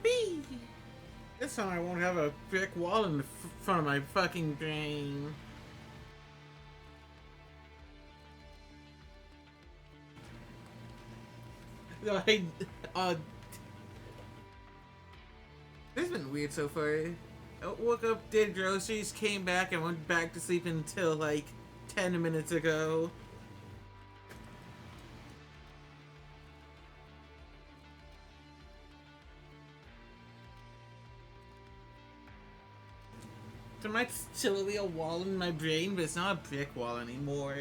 Yippee! This time I won't have a brick wall in front of my fucking brain. I, uh, this has been weird so far. I woke up, did groceries, came back, and went back to sleep until like 10 minutes ago. There might still be a wall in my brain, but it's not a brick wall anymore.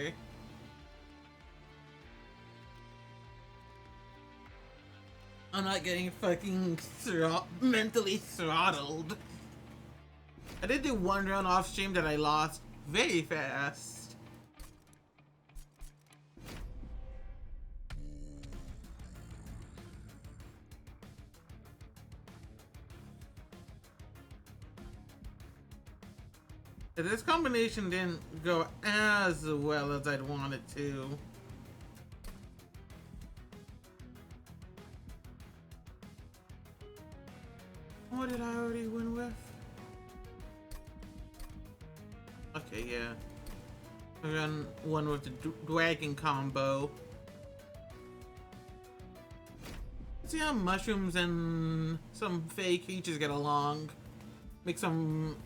I'm not getting fucking mentally throttled. I did do one run off stream that I lost very fast. This combination didn't go as well as I'd want it to. What did I already win with? Okay, yeah. I ran one with the dragon combo. See how mushrooms and some fake creatures get along. Make some,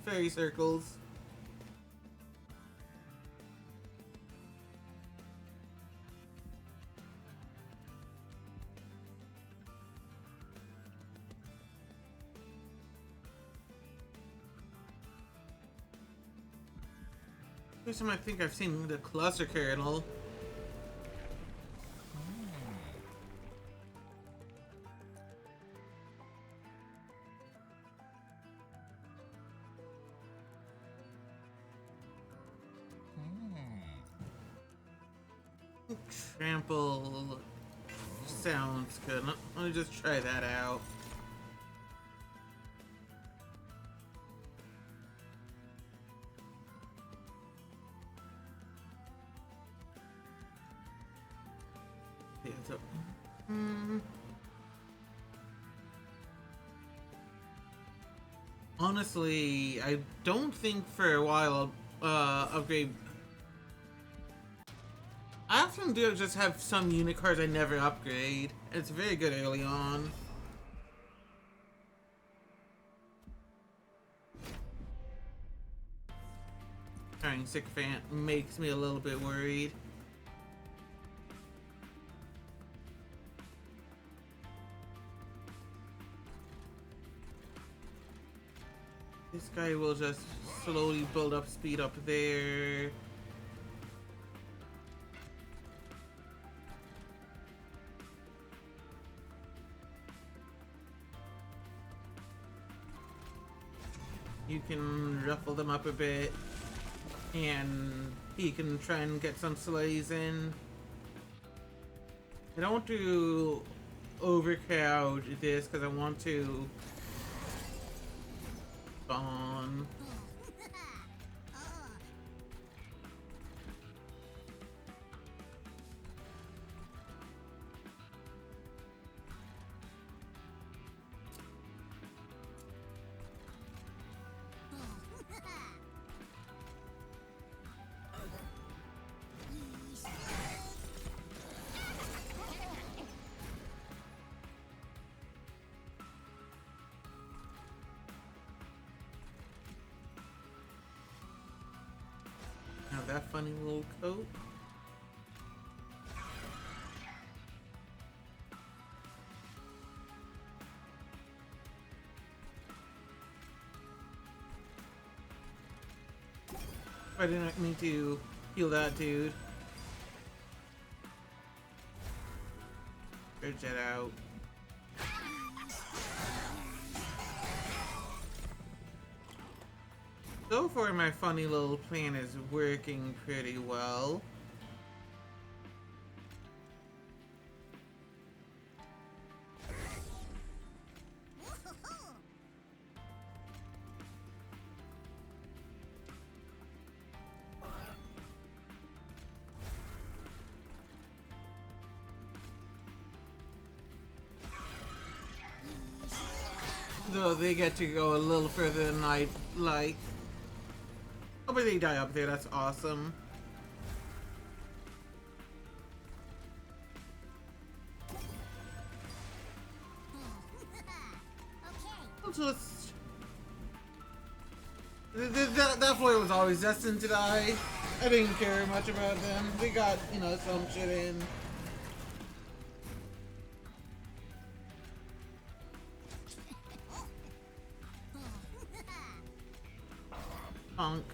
fairy circles. First time I think I've seen the cluster kernel. Trample sounds good. Let me just try that out. Yeah, so, honestly, I don't think for a while I'll upgrade. I often do just have some unit cards I never upgrade. It's very good early on. Carrying Sycophant makes me a little bit worried. This guy will just slowly build up speed up there. You can ruffle them up a bit, and he can try and get some slays in. I don't want to overcrowd this because I want to spawn. Now that funny little coat. I didn't mean to heal that dude. Good jet out. So far, my funny little plan is working pretty well. Though they get to go a little further than I'd like. Oh, but they die up there. That's awesome. I'll just... That floor was always destined to die. I didn't care much about them. They got, you know, some shit in. Punk.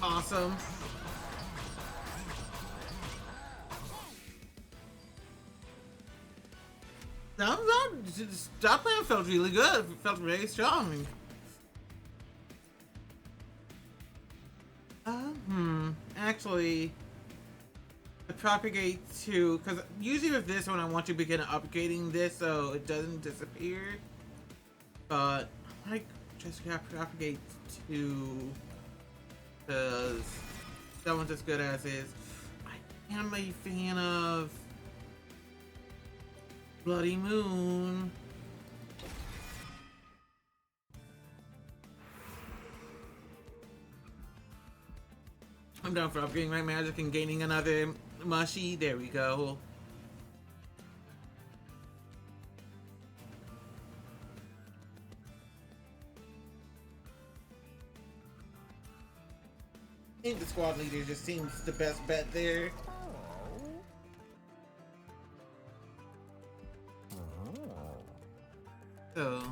Awesome. That plan felt really good. It felt very strong. Actually, the propagate to, because usually with this one I want to begin upgrading this so it doesn't disappear. But I just got propagate to, because that one's as good as is. I am a fan of Bloody Moon. I'm down for upgrading my magic and gaining another mushy. There we go. I think the squad leader just seems the best bet there. So...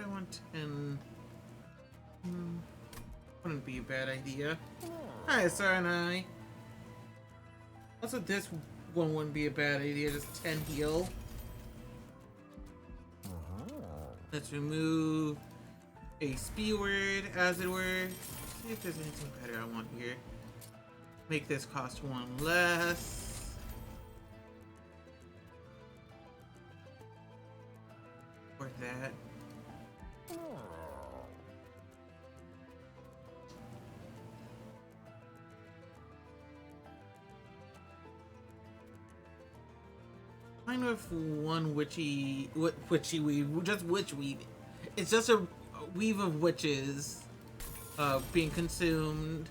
I want 10. Wouldn't be a bad idea. Hi, Sarah and I. Also, this one wouldn't be a bad idea. Just 10 heal. Let's remove a speed word, as it were. See if there's anything better I want here. Make this cost 1 less. Or that. Kind of one witchy weave, just witch weave. It's just a weave of witches being consumed.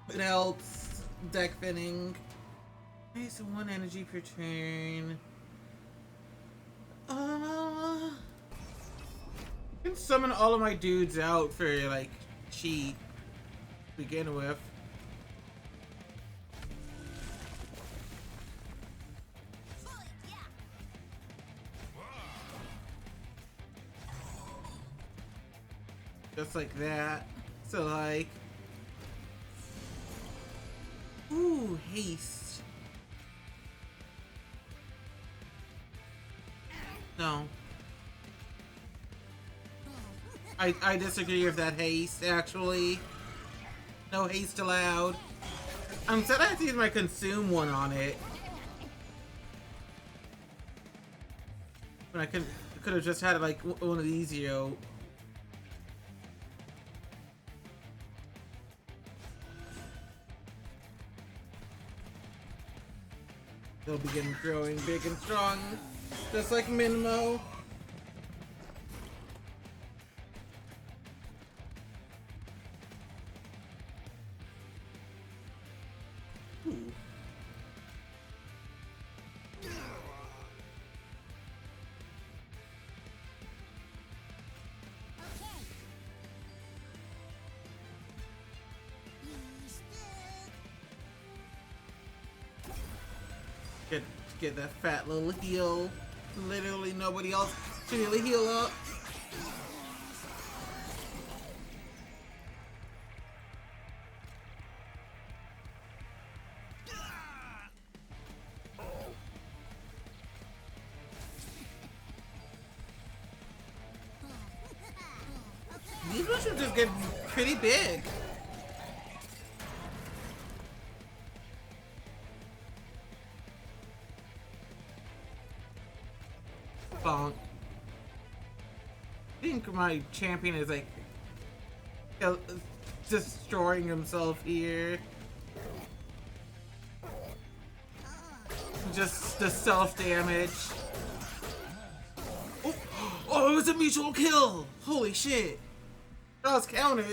It helps deck thinning. Okay, so 1 energy per turn. I can summon all of my dudes out for like cheap to begin with. Just like that. So like, ooh, haste. No. I disagree with that haste, actually. No haste allowed. I'm sad I have to use my consume one on it. But I could have just had like one of these, you know. They'll begin growing big and strong, just like Minmo. Ooh. Get that fat little heal. Literally nobody else to really heal up. These mushrooms just get pretty big. Bonk. I think my champion is like destroying himself here. Just the self-damage. Oh, oh, it was a mutual kill! Holy shit! That was counter.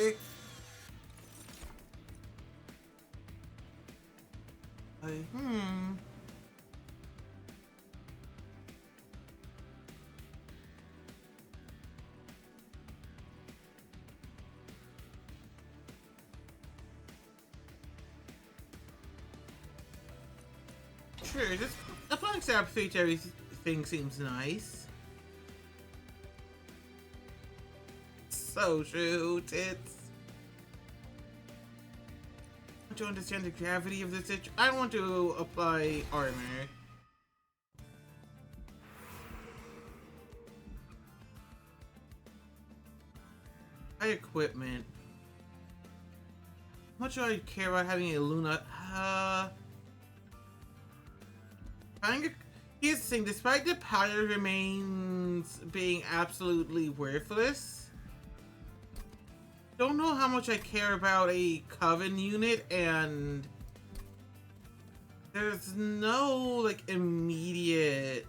Sure, just applying sap to everything seems nice. So true, tits. To understand the gravity of the situation, I want to apply armor. My equipment. How much do I care about having a Luna? Here's the thing, despite the power remains being absolutely worthless, don't know how much I care about a Coven unit, and there's no like immediate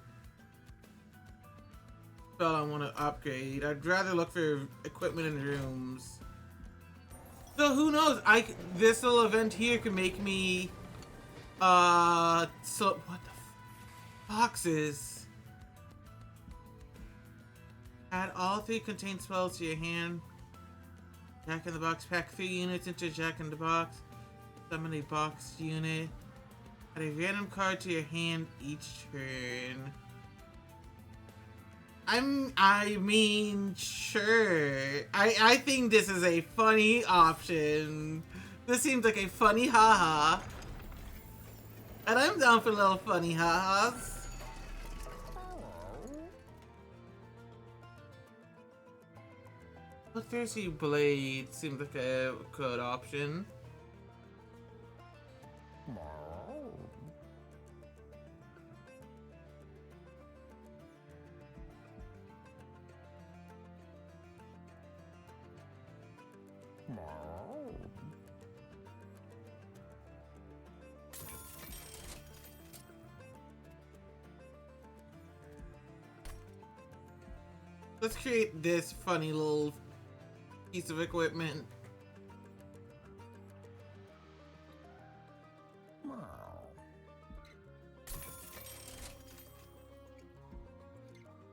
spell I want to upgrade. I'd rather look for equipment in rooms. So who knows? This little event here can make me so what the boxes. Add all 3 contained spells to your hand. Jack in the Box. Pack 3 units into Jack in the Box. Summon a boxed unit. Add a random card to your hand each turn. I mean, sure. I think this is a funny option. This seems like a funny haha. And I'm down for little funny ha-has. Bloodthirsty Blade seems like a good option. Let's create this funny little piece of equipment.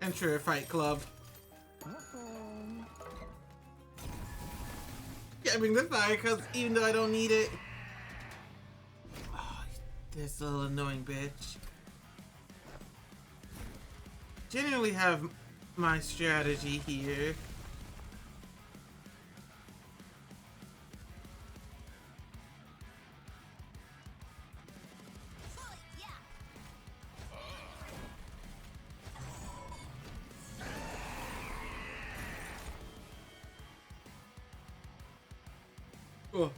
Enter a Fight Club. Getting the fire because even though I don't need it. Oh, this little annoying bitch. Generally have my strategy here. Oh.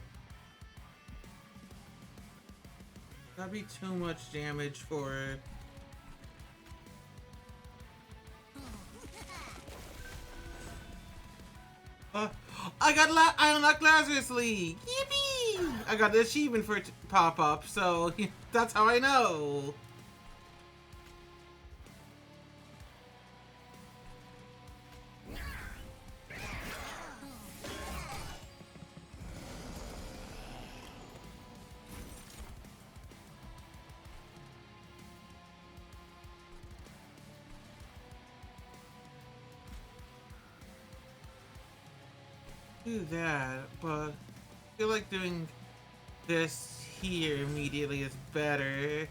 That'd be too much damage for it. I unlocked Lazarus League! Yippee! I got the achievement for it to pop up, so that's how I know. Do that, but I feel like doing this here immediately is better.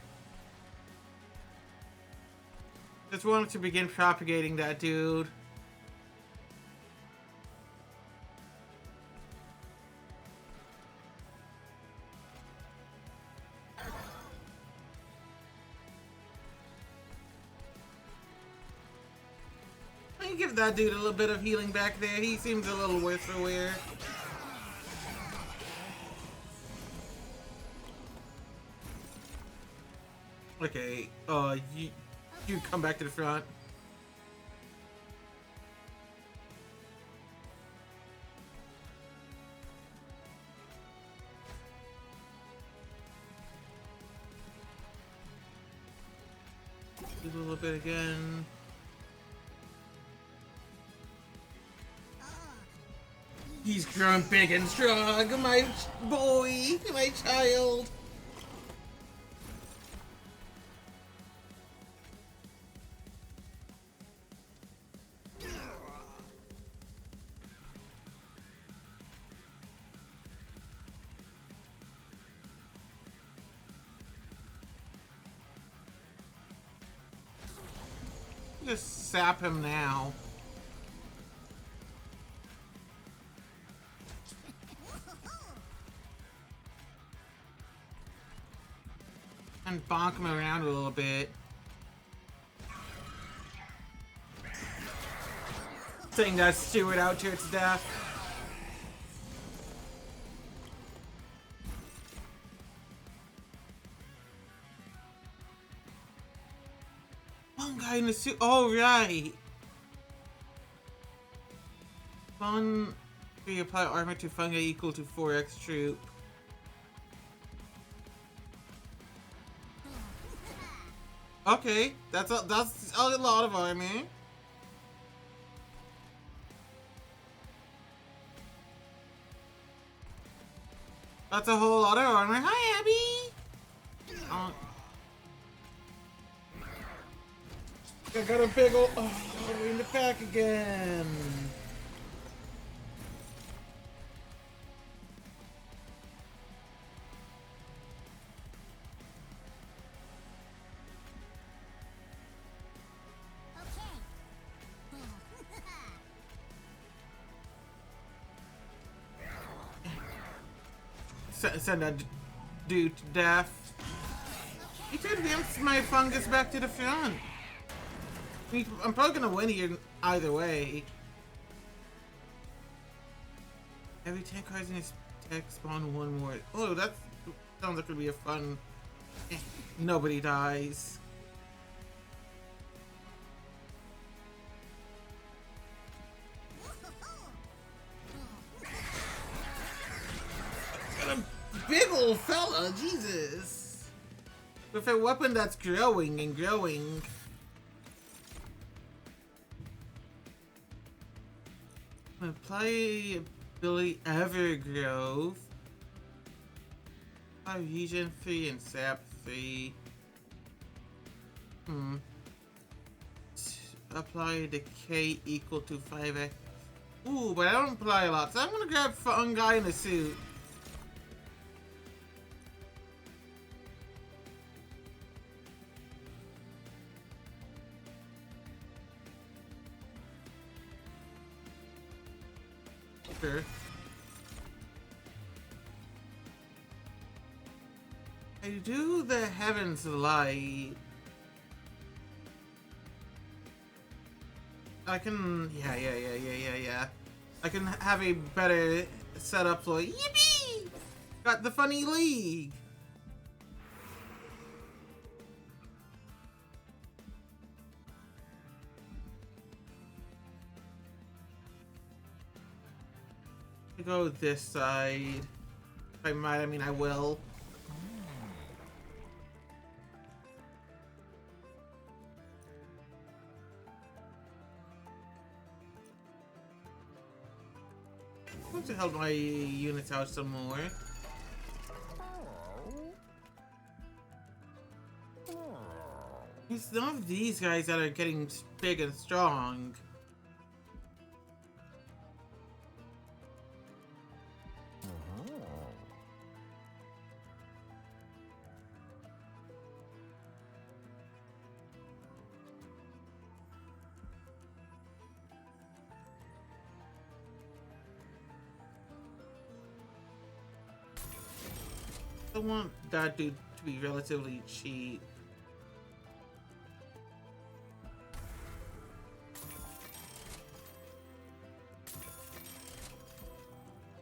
Just wanted to begin propagating that dude. Give that dude a little bit of healing back there. He seems a little worse for wear. Okay, you come back to the front. a little bit again. He's grown big and strong, my boy, my child. Just sap him now. And bonk him around a little bit. Taking that steward out to its death. One guy in the suit. Oh, right. Fun. We apply armor to fungi equal to 4x troop. Okay, that's a lot of armor. That's a whole lot of armor. Hi, Abby. I got a big ol'. Oh, we're in the pack again. Send that dude to death. You could advance my fungus back to the front. I'm probably gonna win here either way. Every 10 cards in his deck spawn one more. Oh, that sounds like it'll be a fun. Nobody dies. Got a big old fella, Jesus. With a weapon that's growing and growing. Apply ability Evergrowth. Apply Regen 3 and Sap 3. Apply Decay equal to 5x. Ooh, but I don't apply a lot, so I'm gonna grab Fun Guy in a suit. Sure. I do the Heaven's Light. I can, yeah. I can have a better setup for yippee! Got the funny league. Go this side. If I might, I mean I will. I'm going to help my units out some more. It's none of these guys that are getting big and strong. I want that dude to be relatively cheap.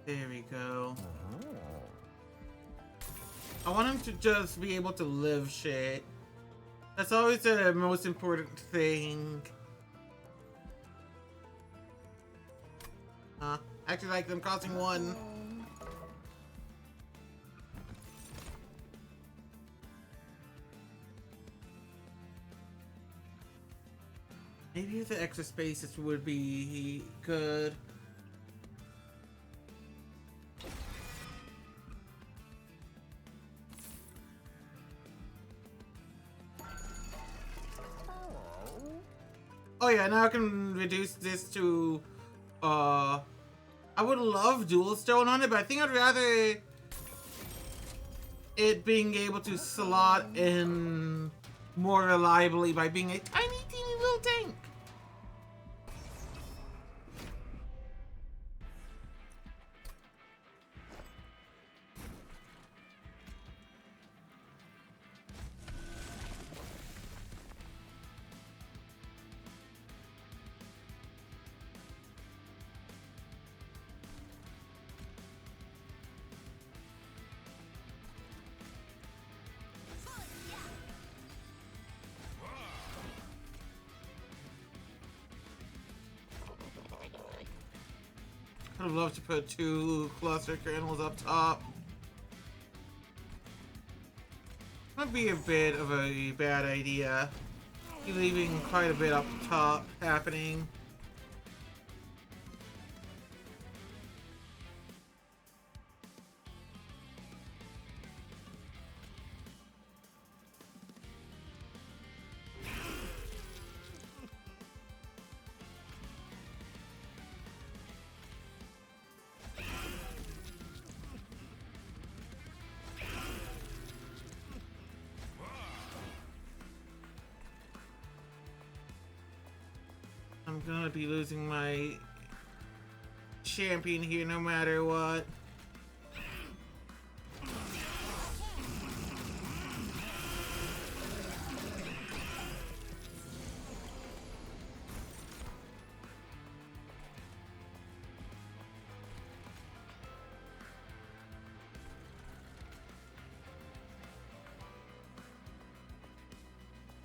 There we go. I want him to just be able to live shit. That's always the most important thing. Actually like them costing 1. Maybe if the extra spaces would be good. Oh yeah, now I can reduce this to, I would love dual stone on it, but I think I'd rather it being able to slot in more reliably by being a tiny, teeny little tank. I'd love to put 2 cluster kernels up top. Might be a bit of a bad idea. You're leaving quite a bit up top happening. I'm gonna be losing my champion here no matter what.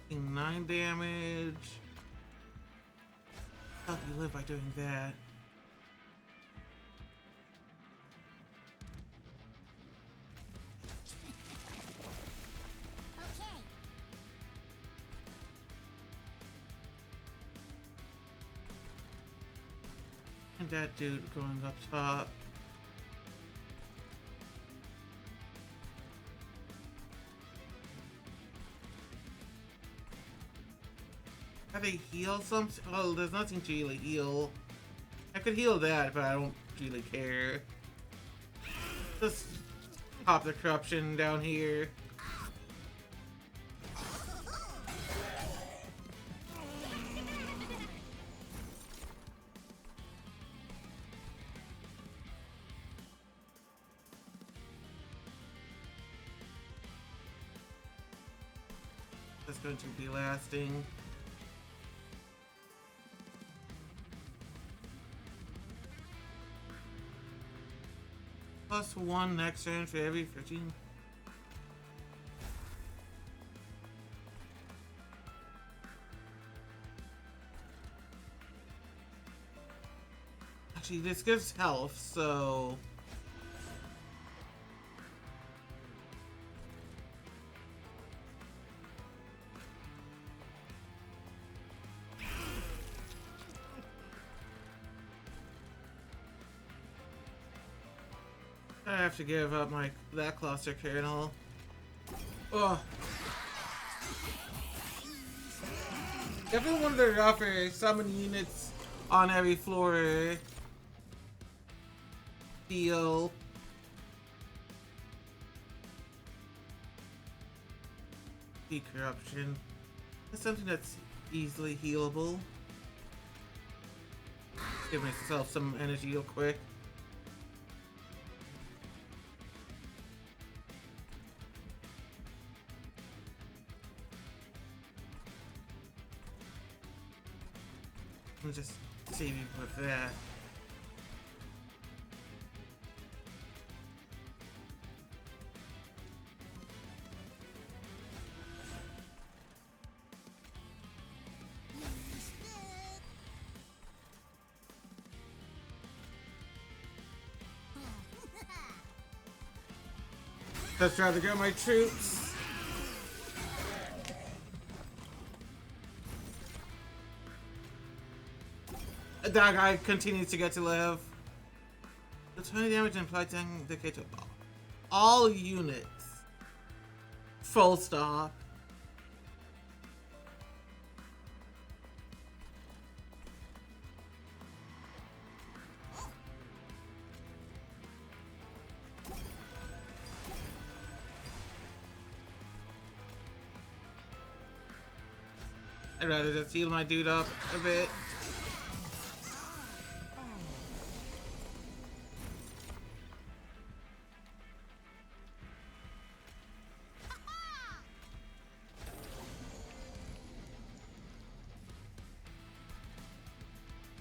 Taking 9 damage. How do you live by doing that? Okay. And that dude going up top. Have they heal some? Oh, there's nothing to really heal. I could heal that, but I don't really care. Just pop the corruption down here. That's going to be lasting. +1 next turn for every 15. Actually, this gives health, so... I have to give up that cluster kernel. Ugh. Definitely one of the rougher summon units on every floor. Heal. Decorruption. That's something that's easily healable. Give myself some energy real quick. I'll just save you with that. Let's try to get my troops. That guy continues to get to live. The 20 damage and implied indicate to all units. Full stop. I'd rather just heal my dude up a bit.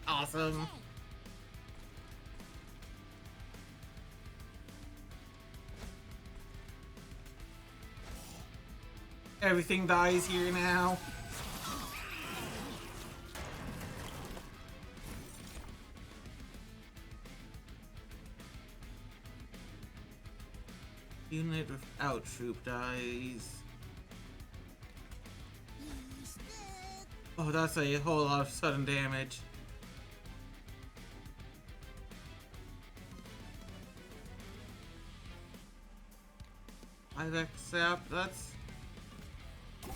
Awesome. Everything dies here now. Unit without troop dies. Oh, that's a whole lot of sudden damage. I'd accept. That's. I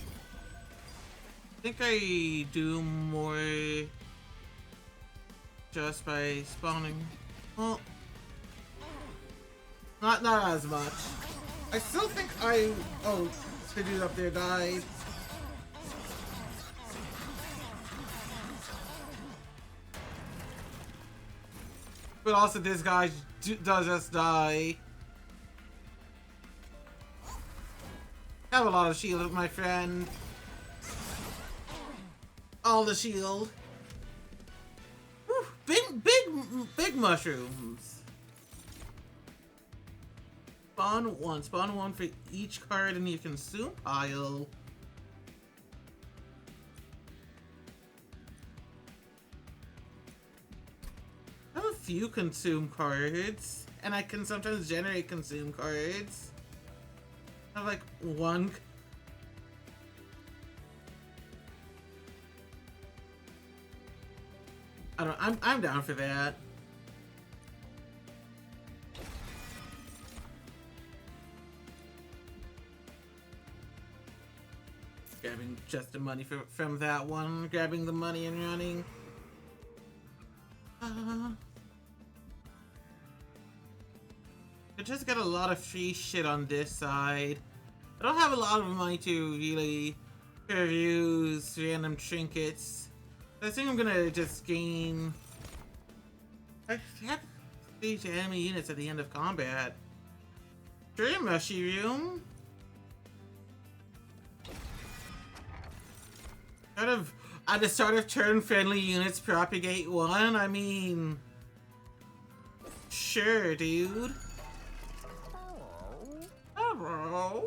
think I do more just by spawning. Well, not as much. I still think oh, the dude up there died. But also this guy does just die. Have a lot of shield, my friend. All the shield. Whew, big mushrooms. Spawn one for each card in your consume pile. I have a few consume cards, and I can sometimes generate consume cards. I have like one. I don't. I'm down for that. Grabbing just the money from that one. Grabbing the money and running. I just got a lot of free shit on this side. I don't have a lot of money to really use random trinkets. I think I'm gonna just gain. I have these enemy units at the end of combat. Dream mushroom. Kind of at the start of turn, friendly units propagate one. I mean, sure, dude. Hello.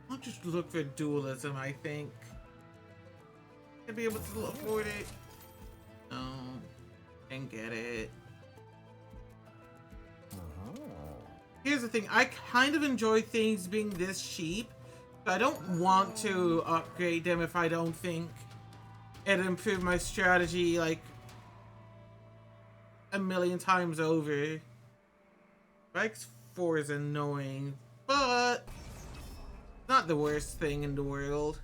I'll just look for dualism, I think. I'll be able to afford it. No. And get it. Here's the thing, I kind of enjoy things being this cheap. So I don't want to upgrade them if I don't think it'll improve my strategy like a million times over. Strikes 4 is annoying, but not the worst thing in the world.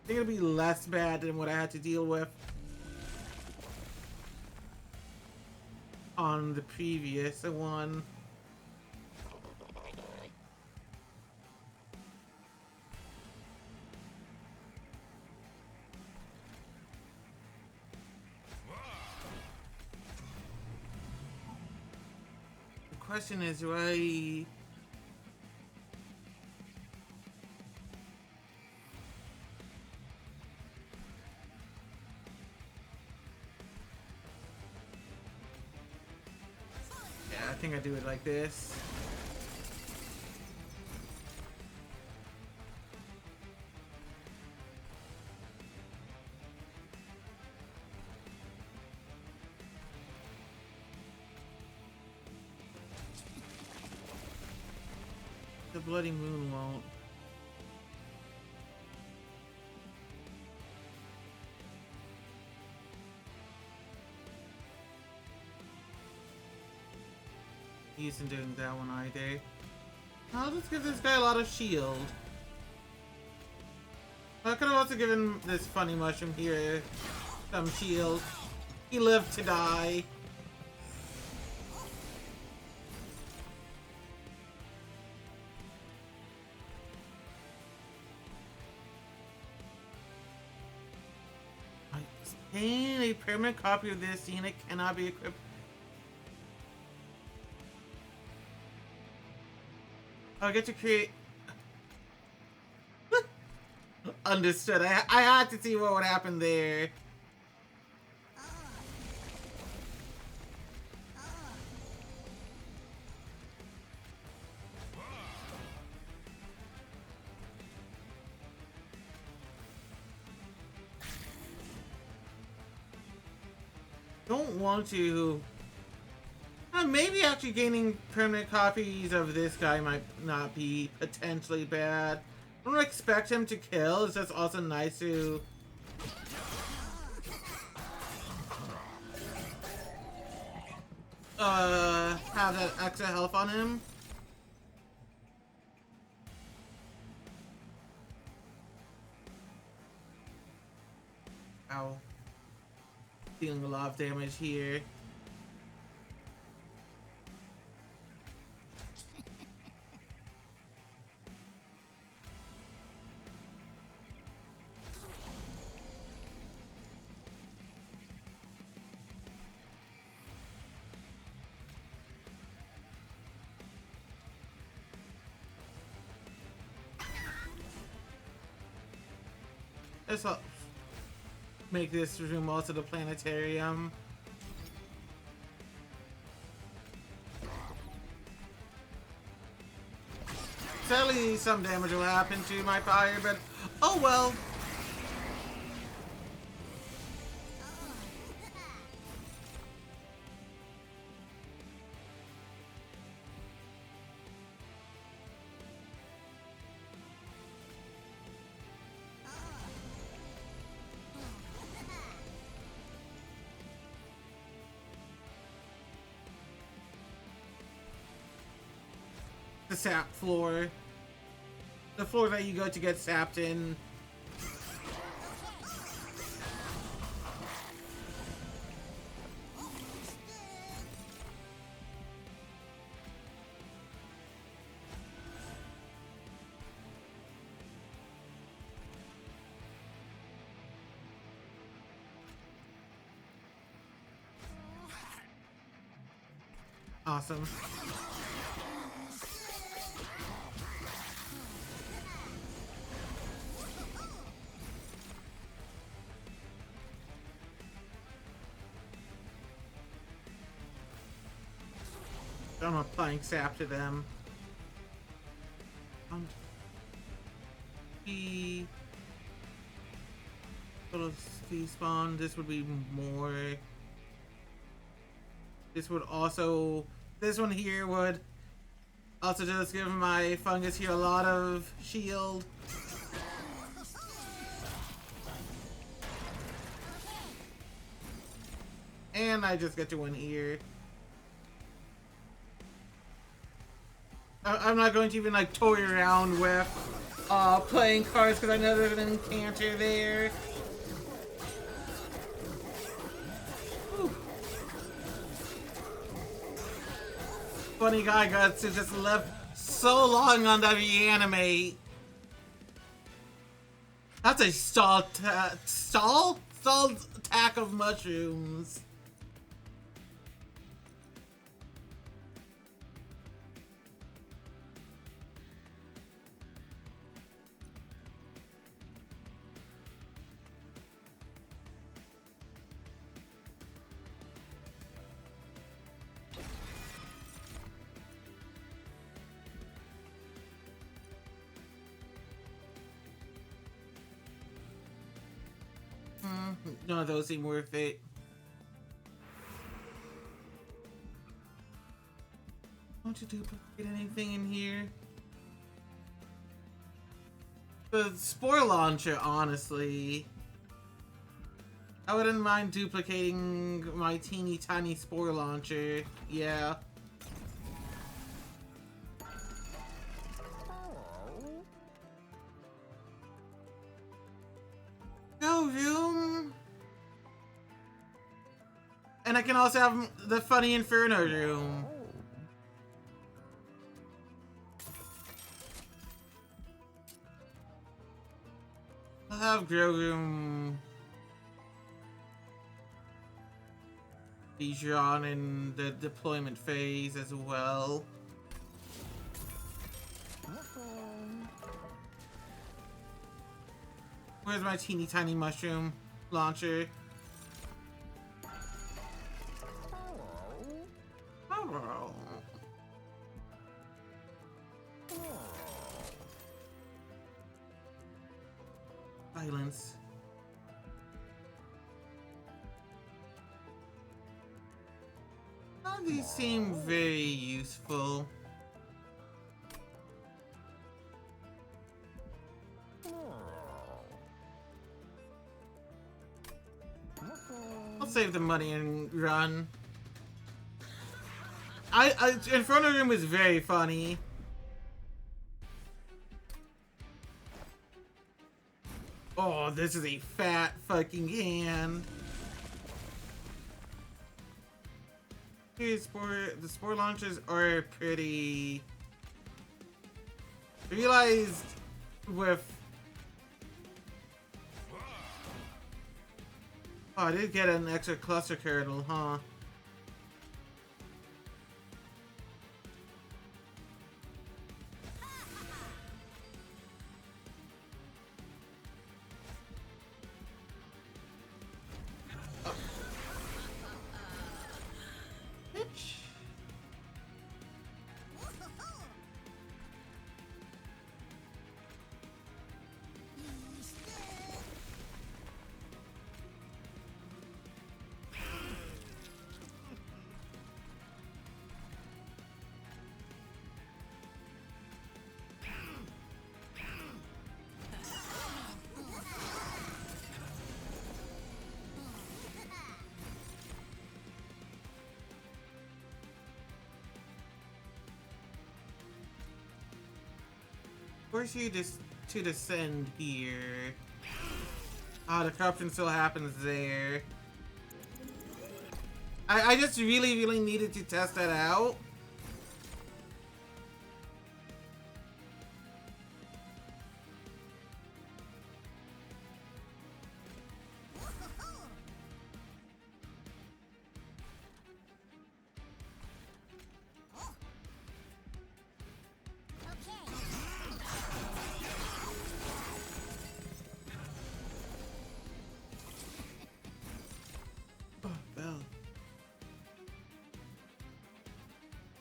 I think it'll be less bad than what I had to deal with on the previous one. The question is, do I... I think I do it like this. the Bloody Moon won't. He isn't doing that one either. I'll just give this guy a lot of shield. I could have also given this funny mushroom here some shield. He lived to die. Obtain a permanent copy of this unit cannot be equipped. I'll get to create. Understood. I had to see what would happen there. Don't want to. Maybe actually gaining permanent copies of this guy might not be potentially bad. I don't expect him to kill. It's just also nice to have that extra health on him. Ow. Dealing a lot of damage here. Let's make this room also the planetarium. Sadly, some damage will happen to my fire, but oh well. The sap floor. The floor that you go to get sapped in. Awesome. I'm applying sap to them. The little despawn. This would be more. This would also. This one here would also just give my fungus here a lot of shield. And I just get to win here. I'm not going to even like toy around with playing cards because I know there's an encounter there. Whew. Funny guy got to just live so long on that reanimate. That's a stalled attack of mushrooms. None of those seem worth it. Don't you duplicate anything in here? The spore launcher, honestly. I wouldn't mind duplicating my teeny tiny spore launcher. Yeah. Go room. And I can also have the funny Inferno room. I'll have Grow Room be drawn in the deployment phase as well. Where's my teeny tiny mushroom launcher? Oh. Silence. None of these seem very useful. I'll save the money and run. Inferno Room is very funny. Oh, this is a fat fucking hand. The spore launchers are pretty. I realized with. Oh, I did get an extra cluster kernel, huh? Force you to descend here. Ah, the corruption still happens there. I just really needed to test that out.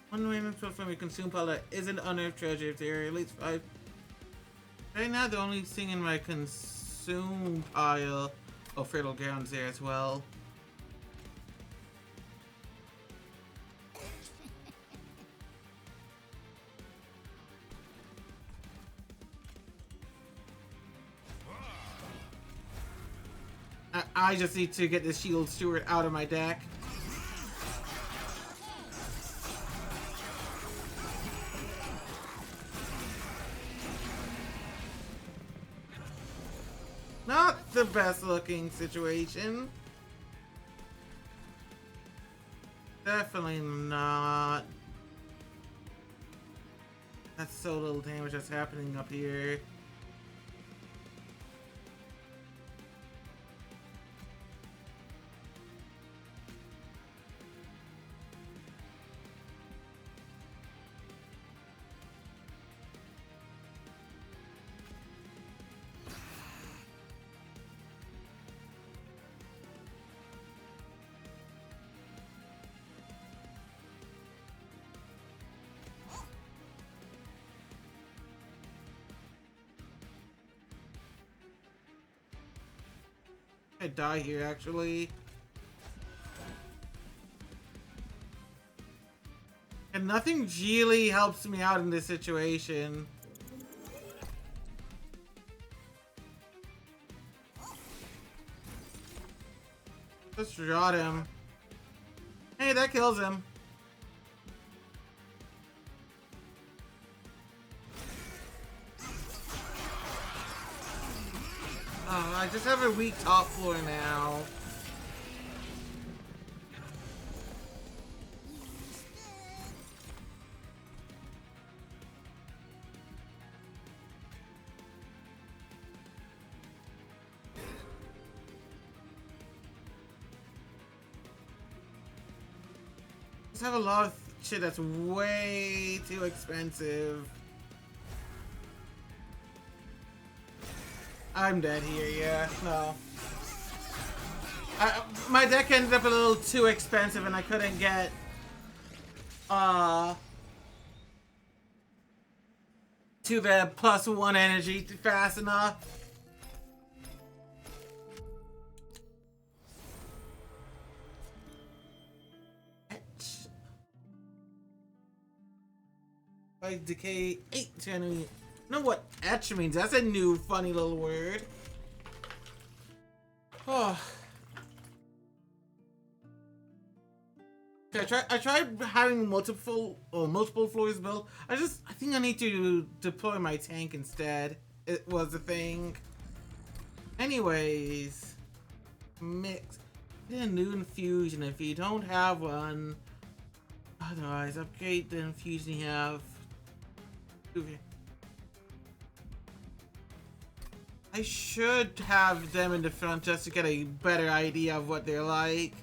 One random source from a consumed pile that isn't unearthed treasure if there are at least 5. Right now, the only thing in my consumed pile of fertile grounds there as well. I just need to get the Shield Steward out of my deck. Not the best looking situation. Definitely not. That's so little damage that's happening up here. I die here actually. And nothing really helps me out in this situation. Just shot him. Hey, that kills him. Oh, I just have a weak top floor now. I have a lot of shit that's way too expensive. I'm dead here, yeah. No. My deck ended up a little too expensive and I couldn't get to the +1 energy fast enough. Like decay 8 to enemy. I know what etch means. That's a new funny little word. Oh. Okay, I tried having multiple floors built. I think I need to deploy my tank instead. It was a thing. Anyways, mix. Get a new infusion if you don't have one. Otherwise, upgrade the infusion you have. Okay. I should have them in the front just to get a better idea of what they're like.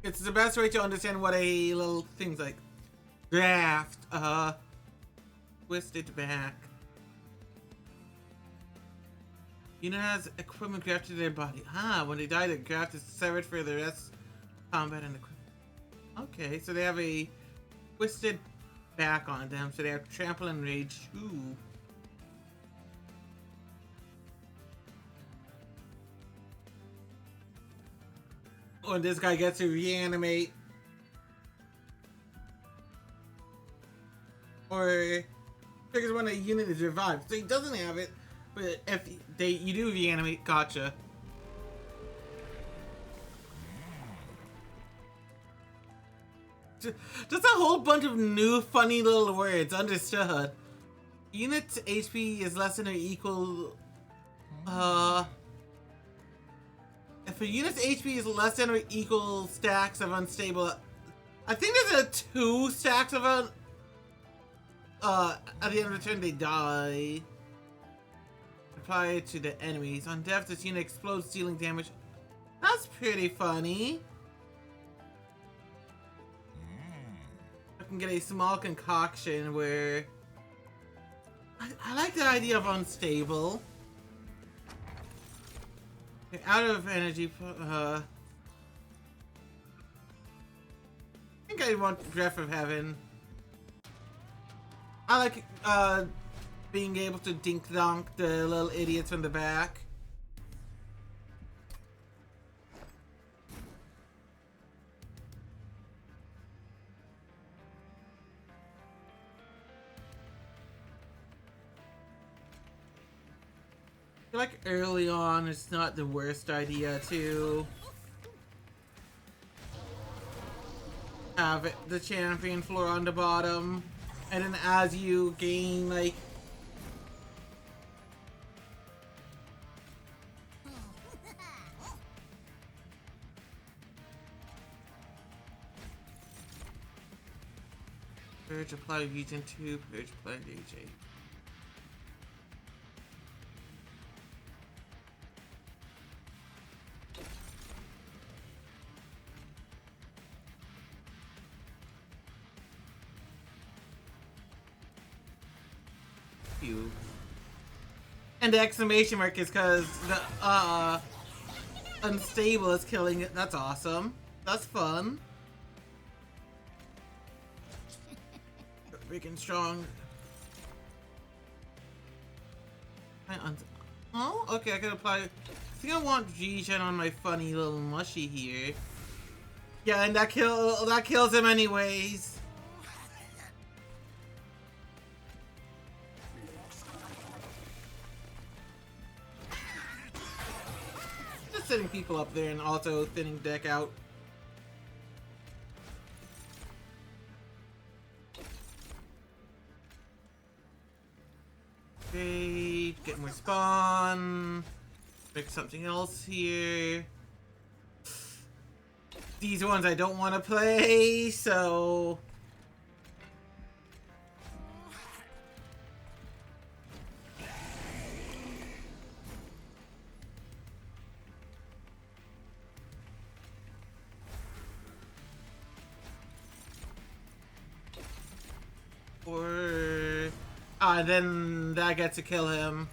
It's the best way to understand what a little things like graft, twisted back. Unit has equipment grafted to their body. When they die, the graft is severed for the rest combat and equipment. Okay, so they have a twisted back on them, so they have trample and rage. Ooh. When this guy gets to reanimate. Or triggers when a unit is revived. So he doesn't have it, but if you do reanimate, gotcha. Just a whole bunch of new funny little words, understood. Unit's HP is less than or equal, if a unit's HP is less than or equal stacks of unstable, I think there's a 2 stacks of at the end of the turn they die. Apply it to the enemies. On death, this unit explodes, dealing damage. That's pretty funny. I can get a small concoction where I like the idea of unstable. Okay, out of energy. I think I want Breath of Heaven. I like being able to dink donk the little idiots from the back. I feel like early on it's not the worst idea to have the champion floor on the bottom, and then as you gain like Purge apply region 2, Purge apply rage 8. And the exclamation mark is because the unstable is killing it. That's awesome. That's fun. Freaking strong. Oh, okay, I can apply I think I want G-Gen on my funny little mushy here. Yeah, and that kills him anyways. Just sitting people up there and also thinning deck out. Okay, get more spawn. Pick something else here. These ones I don't want to play, so... Or... then that gets to kill him.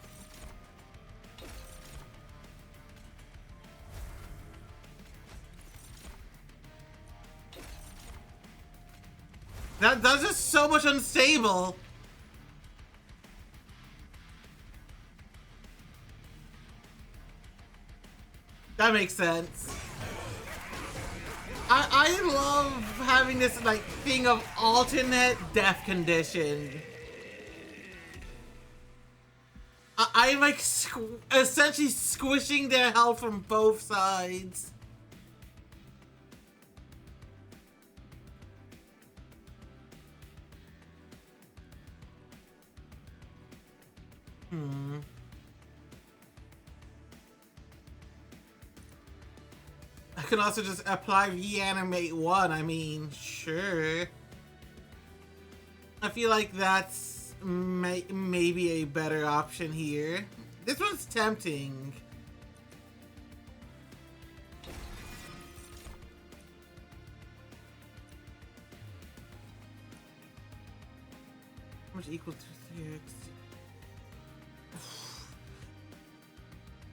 That's just so much unstable. That makes sense. I love having this like thing of alternate death condition. I'm like essentially squishing their health from both sides. I can also just apply reanimate 1. I mean, sure. I feel like that's maybe a better option here. This one's tempting. How much equal to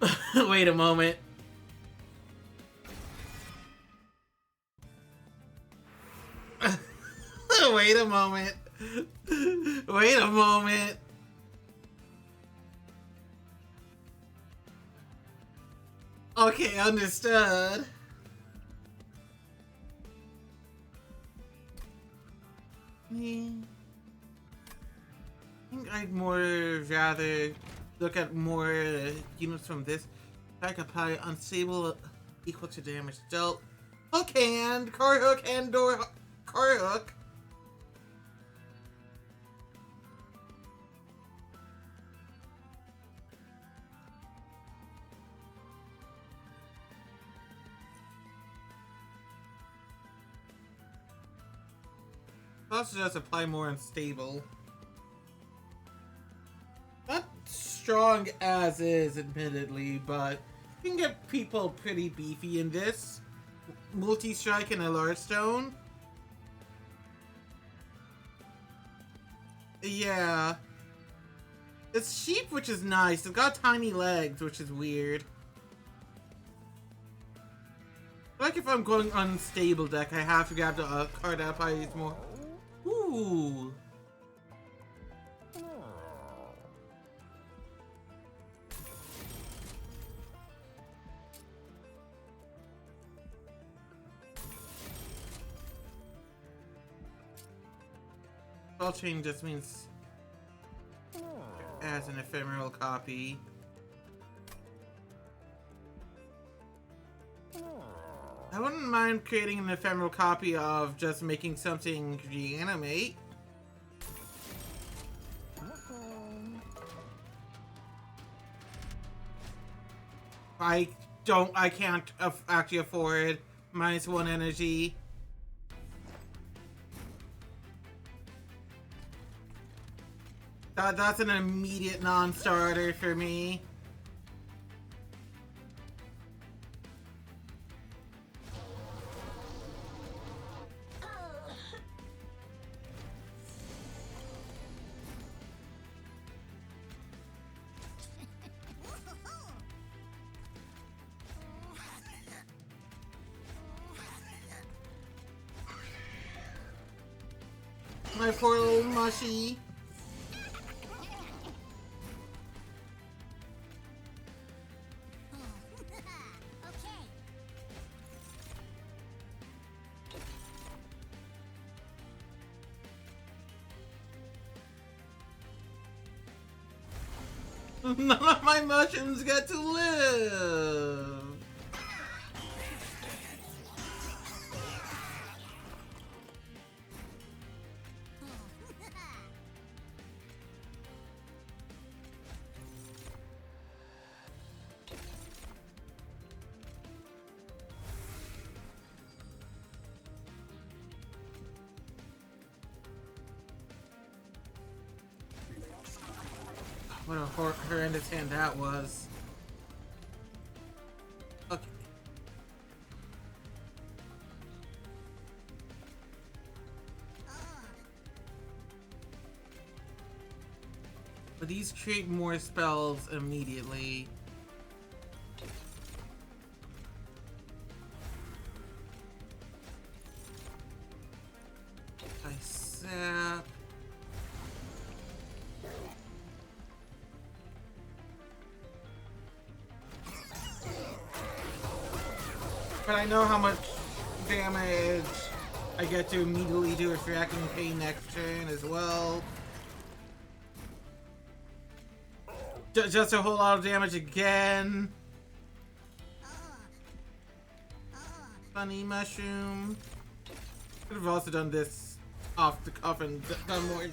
3x? Wait a moment. Wait a moment. Wait a moment. Okay, understood. I think I'd more rather look at more units from this. I could apply unstable equal to damage dealt. Hook hand, car hook, and door car hook. Also just apply more unstable. Not strong as is, admittedly, but you can get people pretty beefy in this. Multi-strike and a large stone. Yeah. It's sheep, which is nice. It's got tiny legs, which is weird. Like if I'm going unstable deck, I have to grab the card that applies more. Ooh. Spell chain just means as an ephemeral copy. I wouldn't mind creating an ephemeral copy of just making something reanimate. I can't actually afford -1 energy. That's an immediate non-starter for me. My poor little mushy. None of my mushrooms get to live. What a horrendous hand that was. Okay. But these create more spells immediately. I sap. But I know how much damage I get to immediately do with Reacting Pain next turn as well. Just a whole lot of damage again. Funny mushroom. Could have also done this off the cuff and done more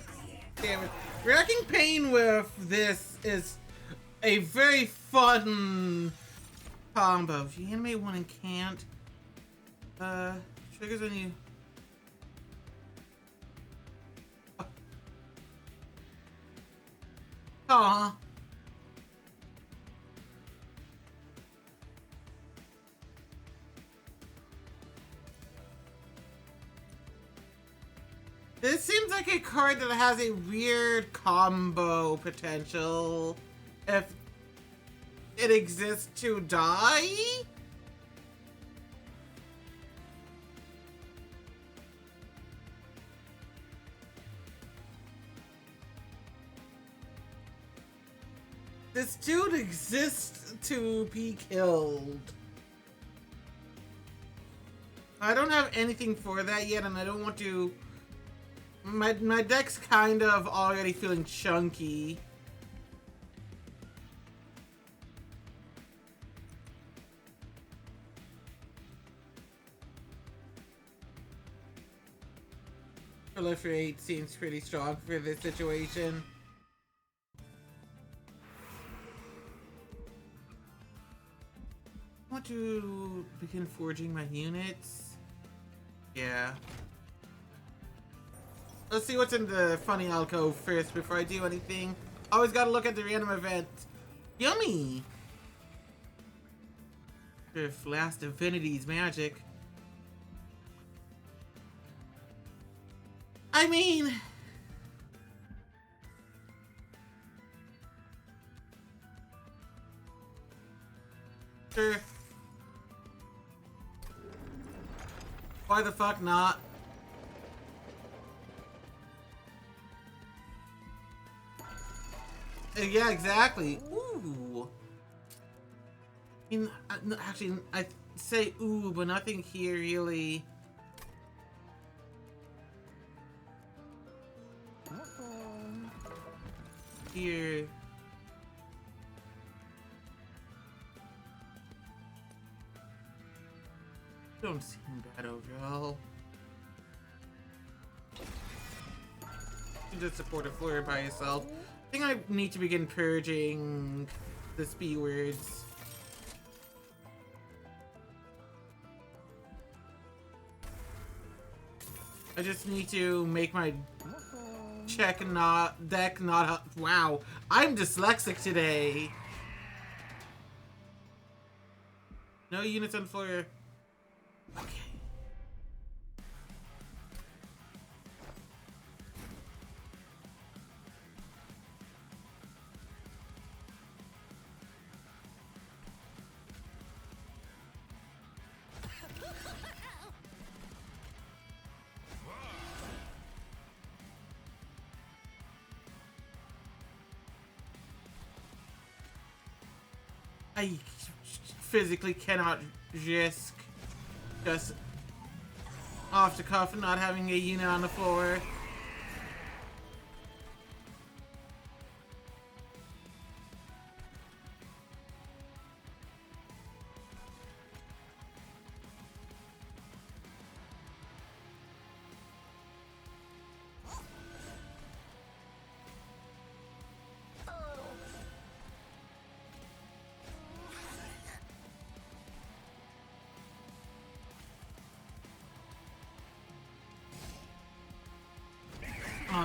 damage. Reacting Pain with this is a very fun combo. If you animate one and can't, triggers when you. Aw. This seems like a card that has a weird combo potential if it exists to die? This dude exists to be killed. I don't have anything for that yet, and I don't want to. My deck's kind of already feeling chunky. Proliferate seems pretty strong for this situation. I want to begin forging my units. Yeah. Let's see what's in the funny alcove first before I do anything. Always gotta look at the random event. Yummy! If last Divinity's magic. I mean... Sure. Why the fuck not? Yeah, exactly. Ooh. I mean, no, actually, I say ooh, but nothing here really. Here. Don't seem bad overall. You just support a flurry by yourself. I think I need to begin purging the B words. I just need to make my deck not. Wow, I'm dyslexic today. No units on floor. Okay. I physically cannot risk just off the cuff not having a unit on the floor.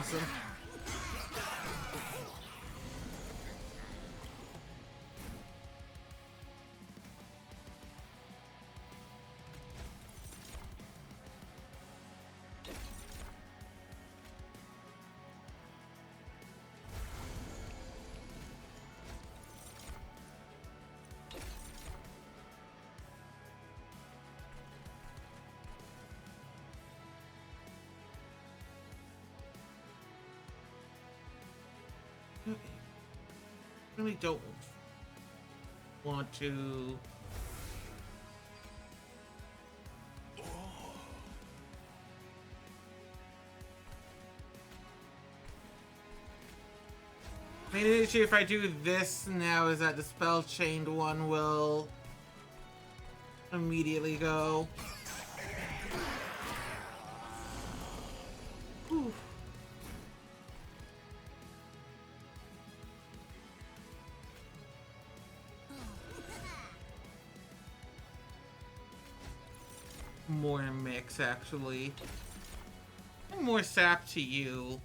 Awesome. Really don't want to. Main issue if I do this now is that the spell chained one will immediately go. Whew. More mix, actually. And more sap to you.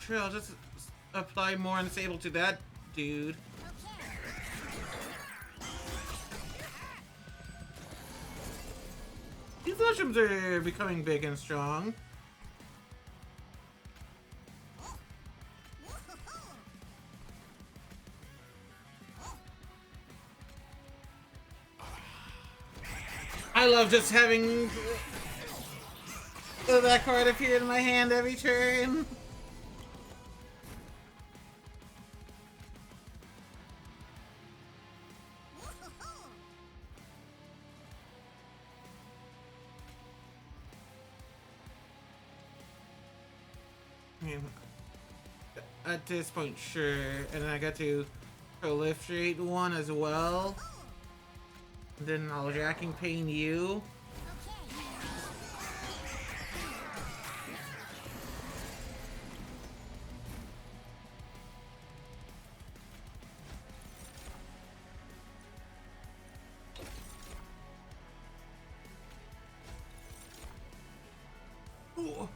Sure, I'll just apply more unstable to that dude. These mushrooms are becoming big and strong. I love just having that card appear in my hand every turn. At this point, sure. And then I got to proliferate one as well. And then I'll Racking Pain you. Ooh.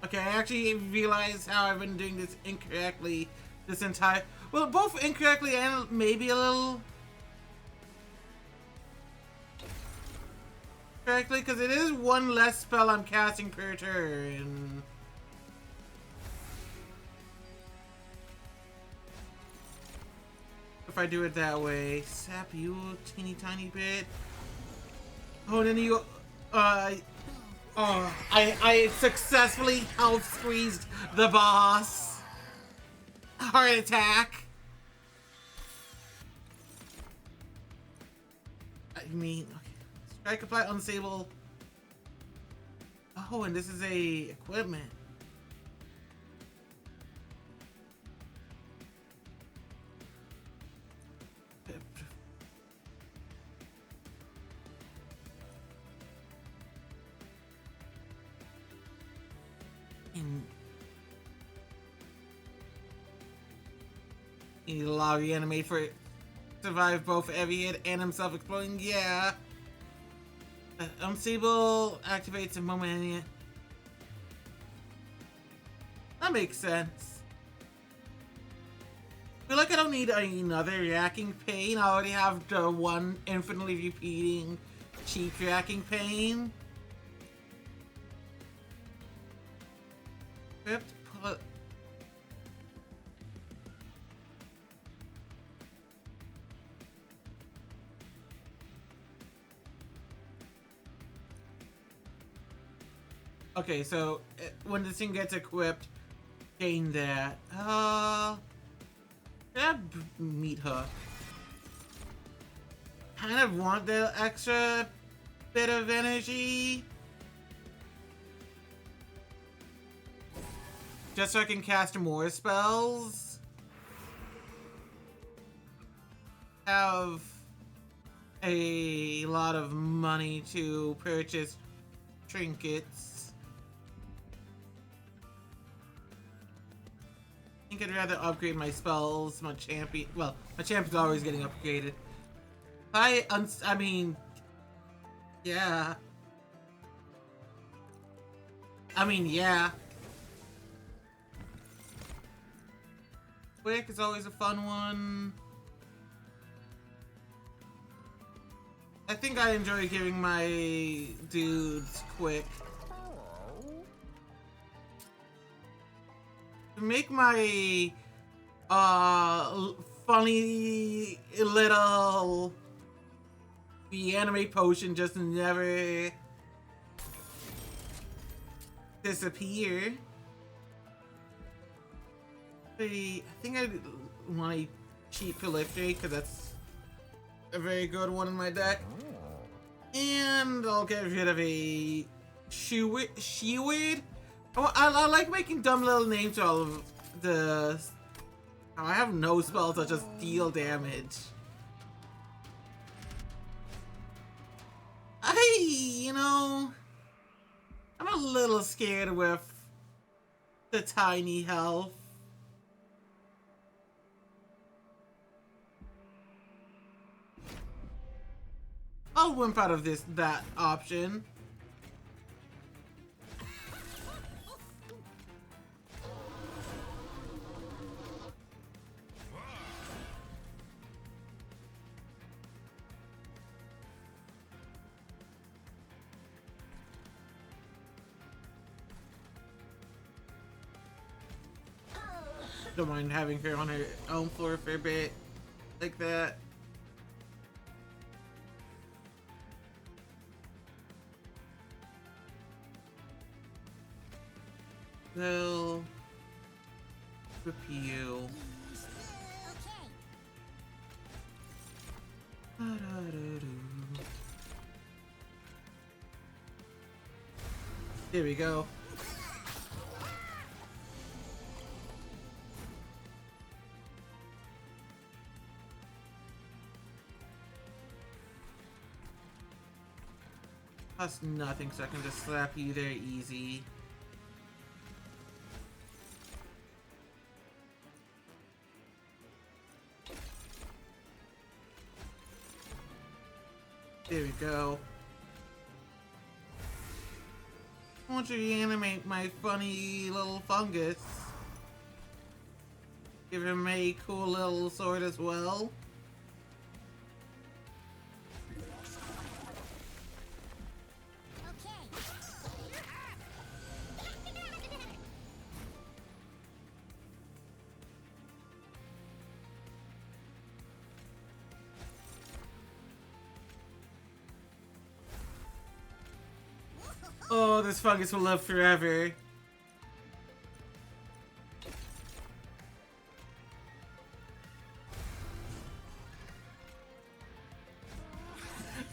Okay, I actually realized how I've been doing this incorrectly this entire... Well, both incorrectly and maybe a little... correctly, because it is one less spell I'm casting per turn. If I do it that way. Sap you a teeny tiny bit. Oh, and then you... Oh, I successfully health squeezed the boss. Heart attack. I mean, okay. Strike apply unstable. Oh, and this is a equipment. You need to allow reanimate for it. Survive both heavy hit and himself exploding. Yeah. Unstable activates a moment. That makes sense. I feel like I don't need another Racking Pain. I already have the one infinitely repeating cheap Racking Pain. Okay, so when this thing gets equipped, gain that. Meat Hook. Kind of want the extra bit of energy. Just so I can cast more spells. have a lot of money to purchase trinkets. I think I'd rather upgrade my spells, my champion. Well, my champion's always getting upgraded. I mean, yeah. I mean, yeah. Quick is always a fun one. I think I enjoy giving my dudes quick. To make my funny little the anime potion just never disappear. I think I want a cheap Proliferate because that's a very good one in my deck. And I'll get rid of a Sheward. I like making dumb little names to all of the... I have no spells that just deal damage. You know... I'm a little scared with the tiny health. I'll wimp out of that option. Don't mind having her on her own floor for a bit, like that. They'll whip you. Here we go. That's nothing, so I can just slap you there easy. There we go. I want you to animate my funny little fungus. Give him a cool little sword as well. Oh, this fungus will live forever.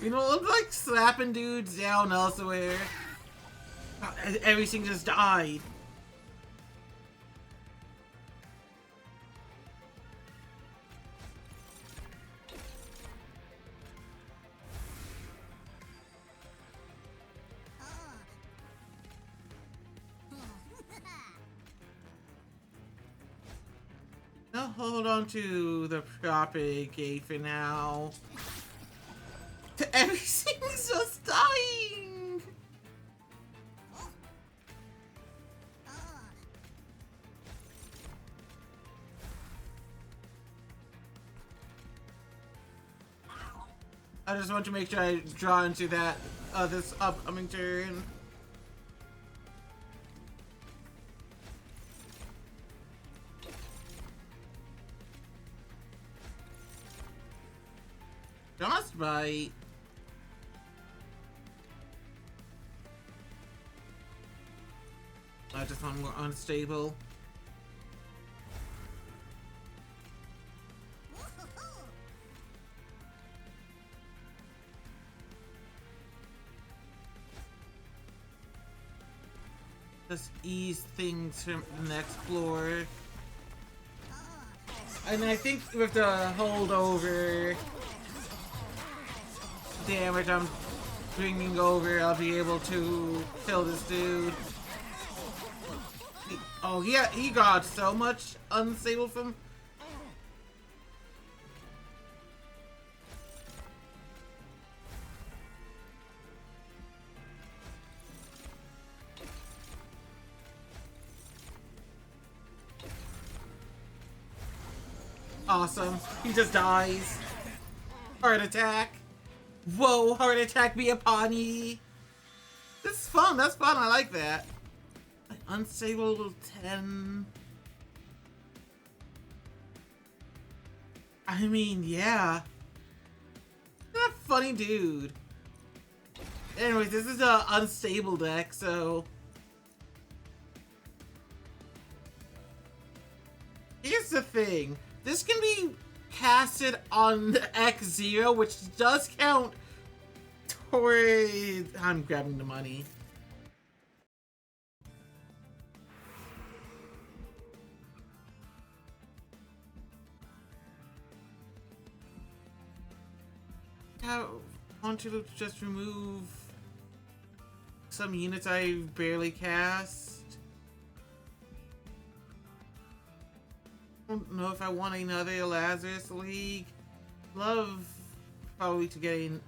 You know, it looks like slapping dudes down elsewhere. Everything just died. Now hold on to the propagate for now. Everything's just dying! I just want to make sure I draw into that this upcoming turn. Frostbite. I just want more unstable. Just ease things from the next floor. And I think with the holdover damage I'm bringing over, I'll be able to kill this dude. Oh, yeah, he got so much unstable from... Awesome. He just dies. Heart attack. Whoa, heart attack be upon ye. This is fun. That's fun. I like that. Unstable 10. I mean, yeah. What a funny dude. Anyways, this is a unstable deck, so... Here's the thing. This can be casted on X0, which does count toward... I'm grabbing the money. I want to just remove some units I barely cast. I don't know if I want another Lazarus League. Love probably to get in.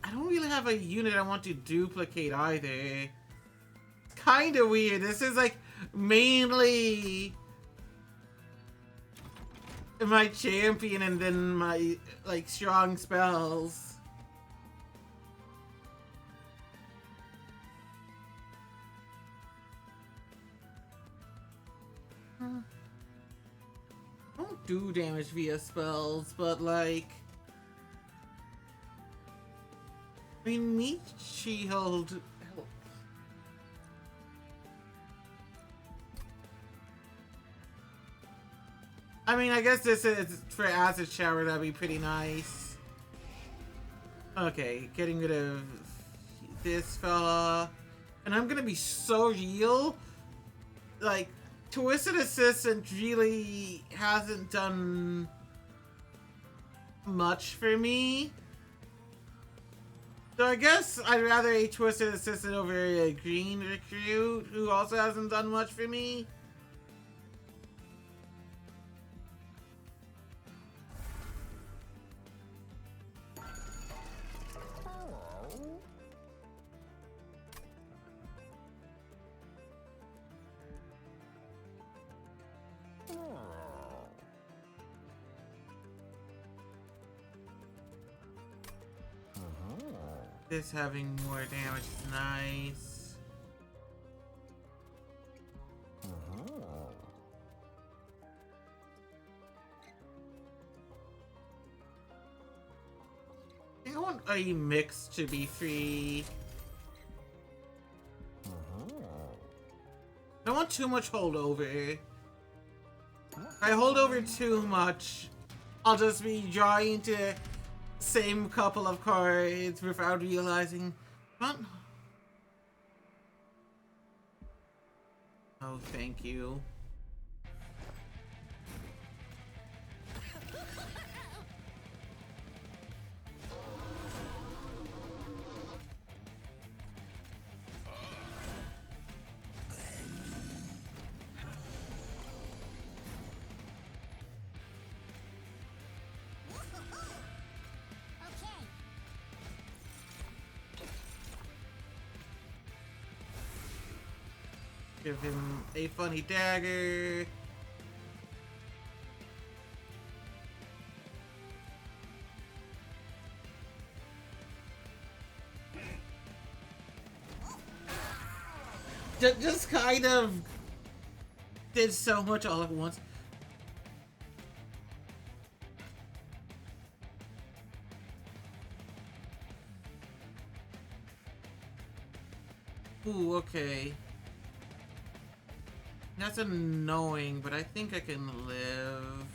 I don't really have a unit I want to duplicate either. It's kind of weird. This is like mainly my champion and then my like strong spells. Don't do damage via spells, but like, I mean, Meat Shield. I mean, I guess this is for Acid Shower. That'd be pretty nice. Okay, getting rid of this fella, and I'm gonna be so real. Like, Twisted Assistant really hasn't done much for me. So I guess I'd rather a Twisted Assistant over a Green Recruit who also hasn't done much for me. This having more damage is nice. I think I want a mix to be free. I don't want too much holdover. If I hold over too much, I'll just be drawing to same couple of cards without realizing. What? Oh, thank you. Give him a funny dagger. Just kind of did so much all at once. Ooh, okay. That's annoying, but I think I can live.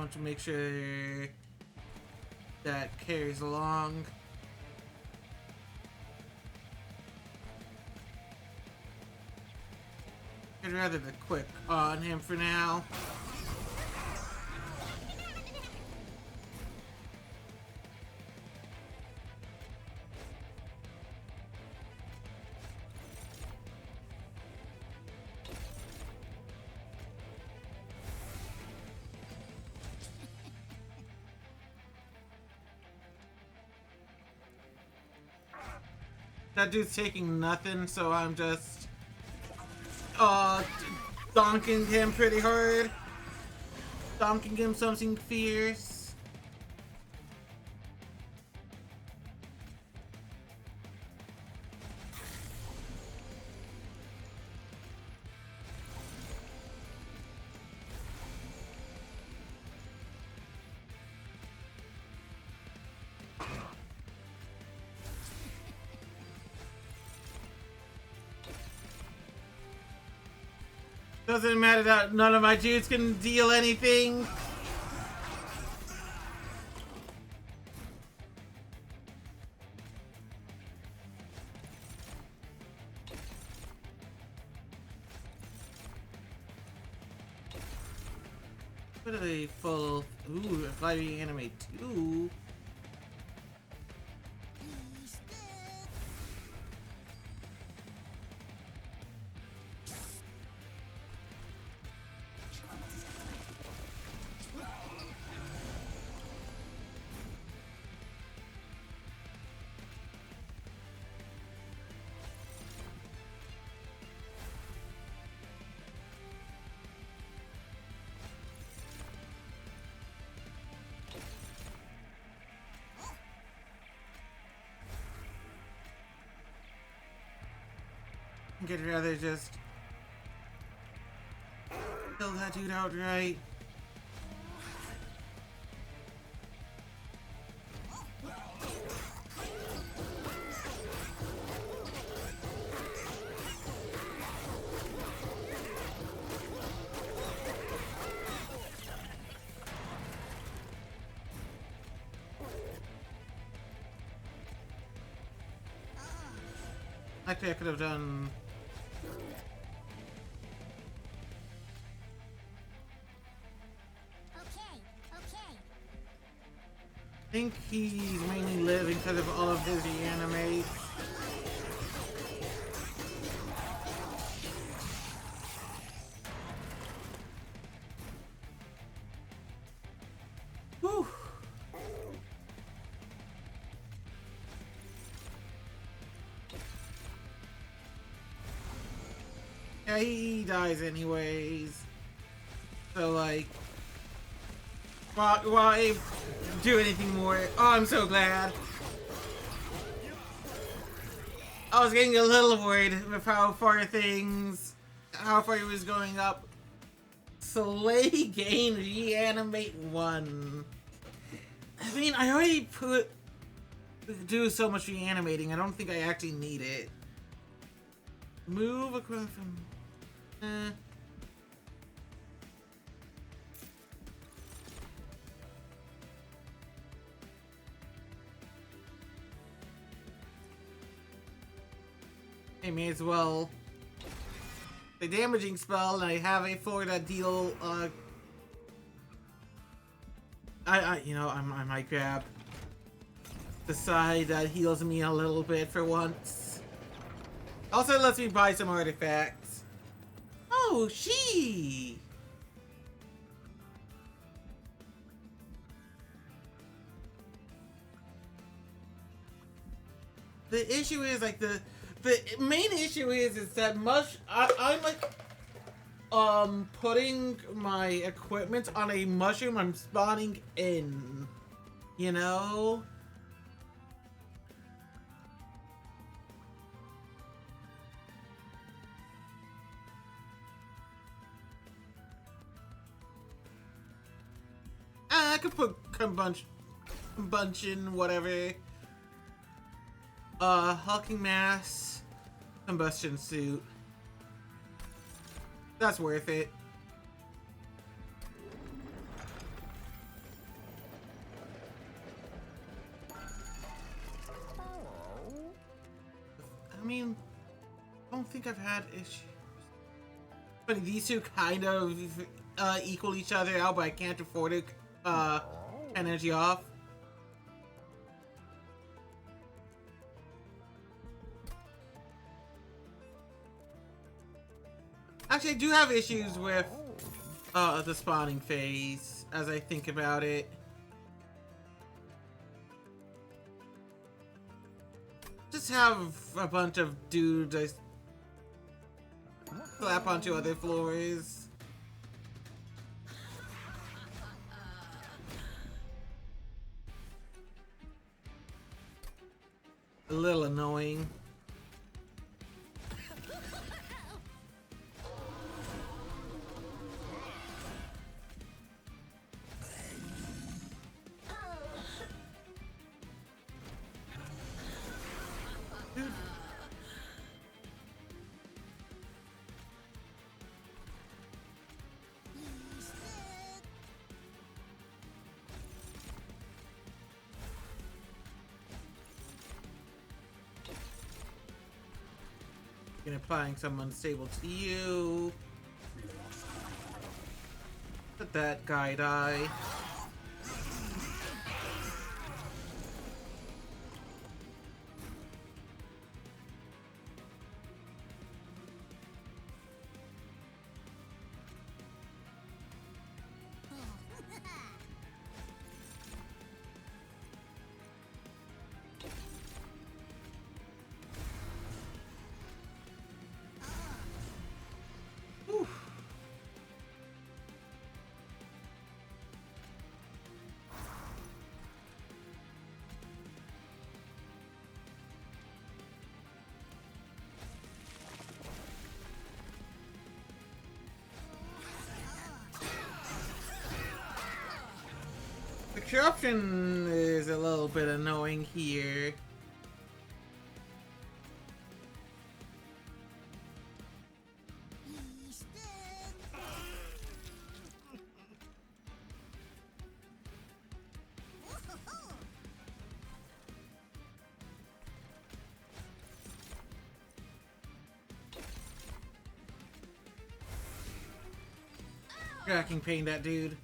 want to make sure that carries along. I'd rather the quick on him for now. That dude's taking nothing, so I'm just donking him pretty hard. Donking him something fierce. Doesn't matter that none of my dudes can deal anything. What are they full? Ooh, fighting anime too. I'd rather just kill that dude outright. Actually, I could have done. I think he's mainly living because of all of his reanimates. Whew. Yeah, he dies anyways. So like, why do anything more? Oh, I'm so glad. I was getting a little worried with how far he was going up. Slay gain reanimate 1. I mean, I already do so much reanimating. I don't think I actually need it. Move across from. I may as well. The damaging spell, and I have a floor that deal. I might grab the side that heals me a little bit for once. Also, lets me buy some artifacts. Oh, she. The issue is like the main issue is that I'm like putting my equipment on a mushroom I'm spawning in, you know? I could put combustion, whatever. Hulking mass, combustion suit. That's worth it. mean, I don't think I've had issues. But these two kind of equal each other out, but I can't afford to energy off. Actually, I do have issues with the spawning phase, as I think about it. Just have a bunch of dudes I slap onto other floors. A little annoying. And applying some unstable to you. Let that guy die. The corruption is a little bit annoying here. Cracking pain, that dude.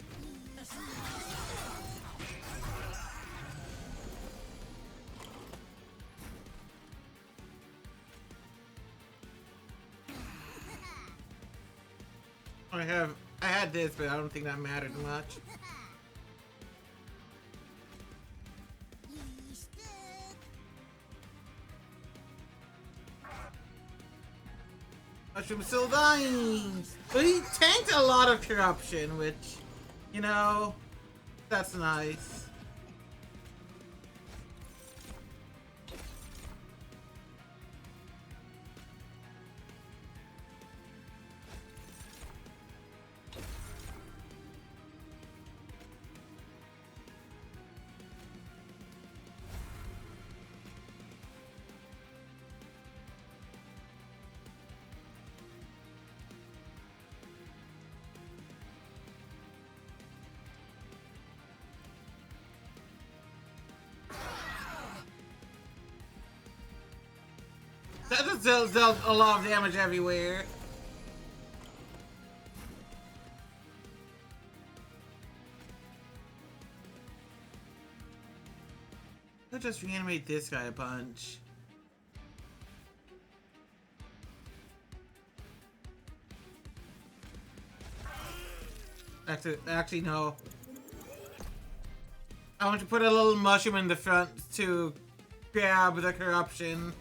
I had this, but I don't think that mattered much. Mushroom's still dying! But he tanked a lot of corruption, which, you know, that's nice. That just dealt a lot of damage everywhere. I'll just reanimate this guy a bunch. Actually, no. I want to put a little mushroom in the front to grab the corruption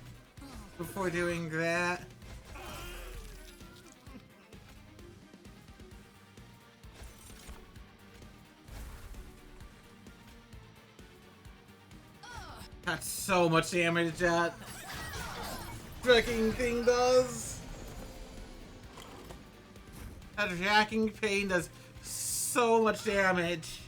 before doing that. That's so much damage that freaking thing does. That racking pain does so much damage.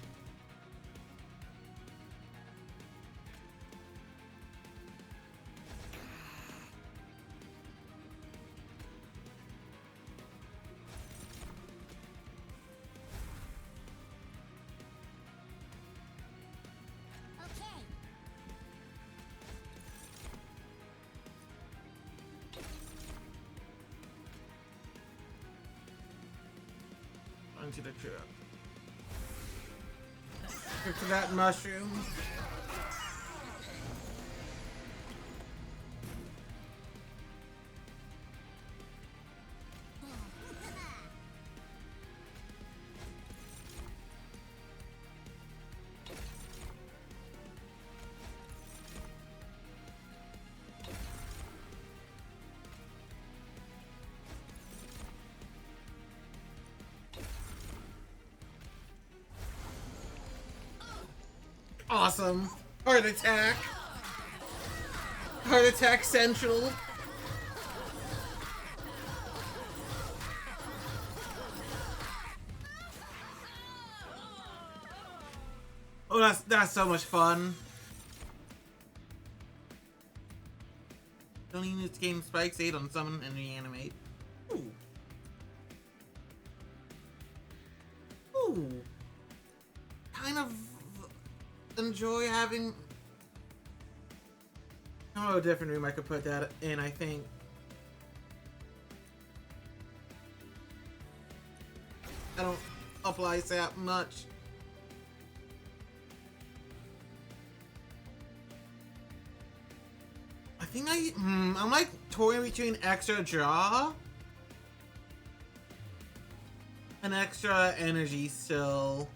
into the truck. Look for that mushroom. Awesome. Heart attack. Heart attack central. Oh, that's so much fun. Don't even gain spikes 8 on summon and reanimate. Ooh. Ooh. Kind of enjoy having. I don't know a different room I could put that in, I think. I don't apply sap much. I think I'm like toying between extra draw and extra energy still.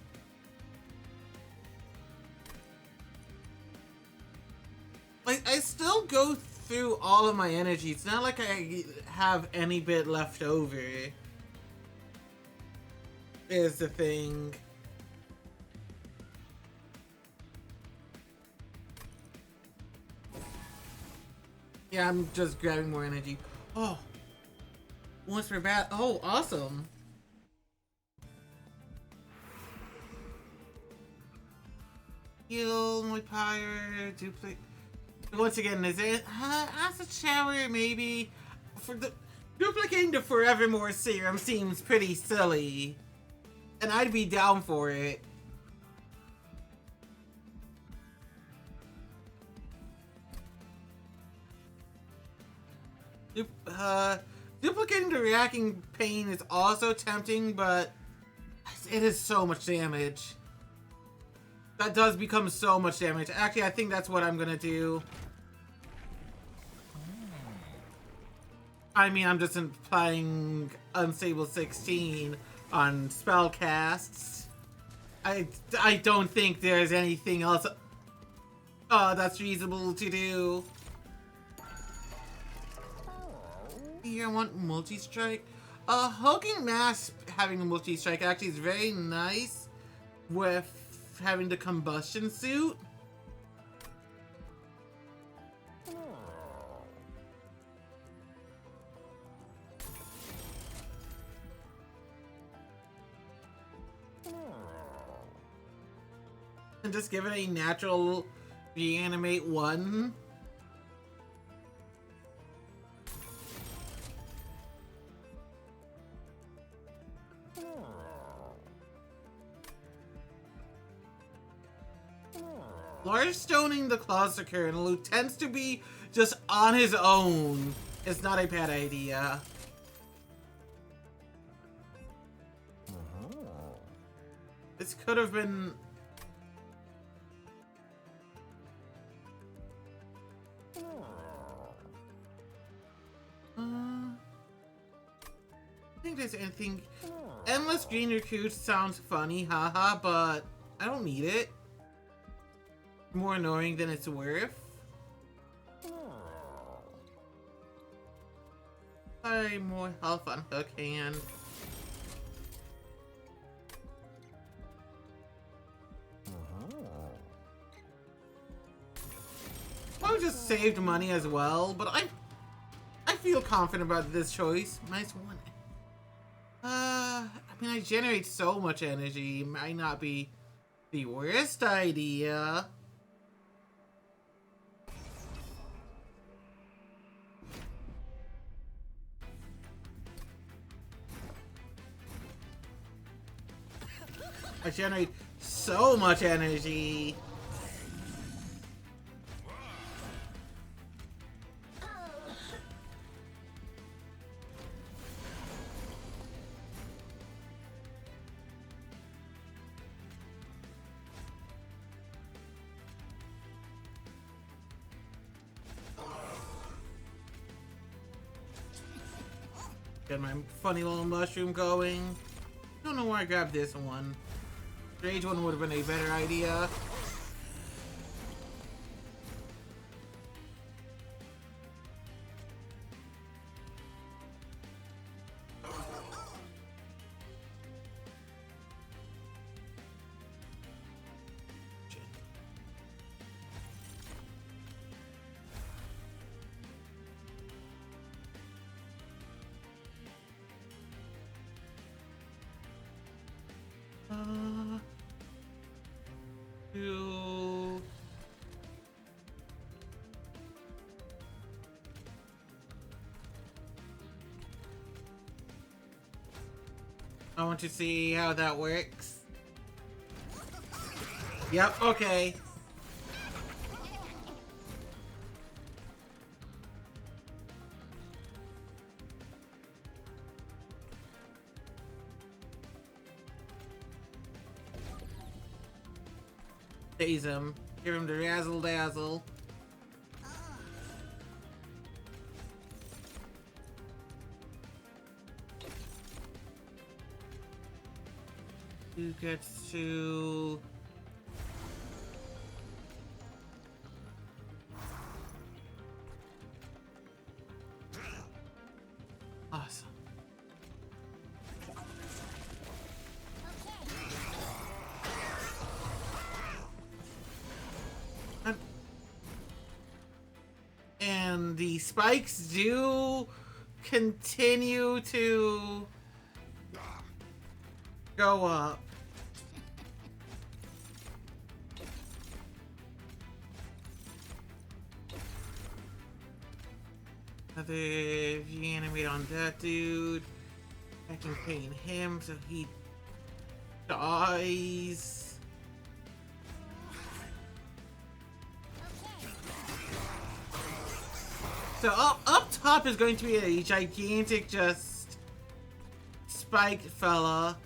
Like, I still go through all of my energy. It's not like I have any bit left over. Is the thing. Yeah, I'm just grabbing more energy. Oh. Once we're back. Oh, awesome. Heal my power. Duplicate. Once again, is it acid shower? Maybe for the duplicating the Forevermore serum seems pretty silly, and I'd be down for it. Duplicating the reacting pain is also tempting, but it is so much damage. That does become so much damage. Actually, I think that's what I'm gonna do. I mean, I'm just applying Unstable 16 on spell casts. I don't think there's anything else that's reasonable to do. Here, I want multi-strike. Hulking Mass having a multi-strike actually is very nice with having the combustion suit. And just give it a natural reanimate 1. Large stoning the Closter Colonel, who tends to be just on his own, is not a bad idea. This could have been... I think there's anything... Endless Green Recruit sounds funny, haha, but I don't need it. More annoying than it's worth. Sorry, more health on Hook Hand. I just saved money as well, but I feel confident about this choice. Nice one. I mean, I generate so much energy. It might not be the worst idea. I generate so much energy. Get my funny little mushroom going. Don't know why I grabbed this one. Rage one would have been a better idea. To... I want to see how that works. Yep, okay. Daze him. Give him the razzle dazzle. Who gets to... Awesome. And the spikes do continue to go up. If you animate on that dude, I can pain him so he dies. So up top is going to be a gigantic just spike fella.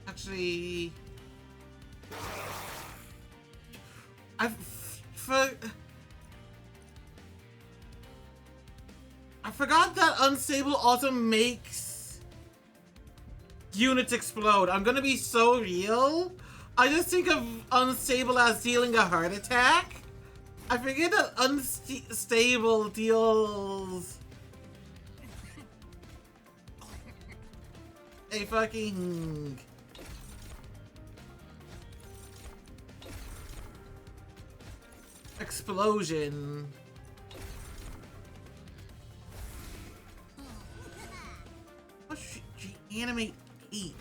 Actually, I forgot that unstable also makes units explode. I'm gonna be so real. I just think of unstable as dealing a heart attack. I forget that unstable deals a fucking explosion. What should you animate 8?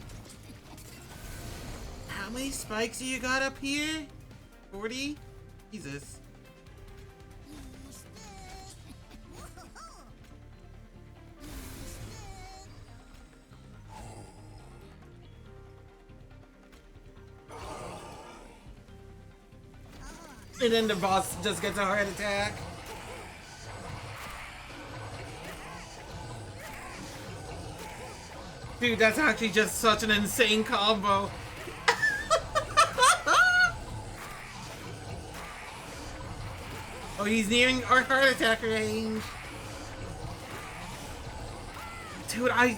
How many spikes do you got up here? 40? Jesus. And then the boss just gets a heart attack. Dude, that's actually just such an insane combo. Oh, he's nearing our heart attack range. Dude, I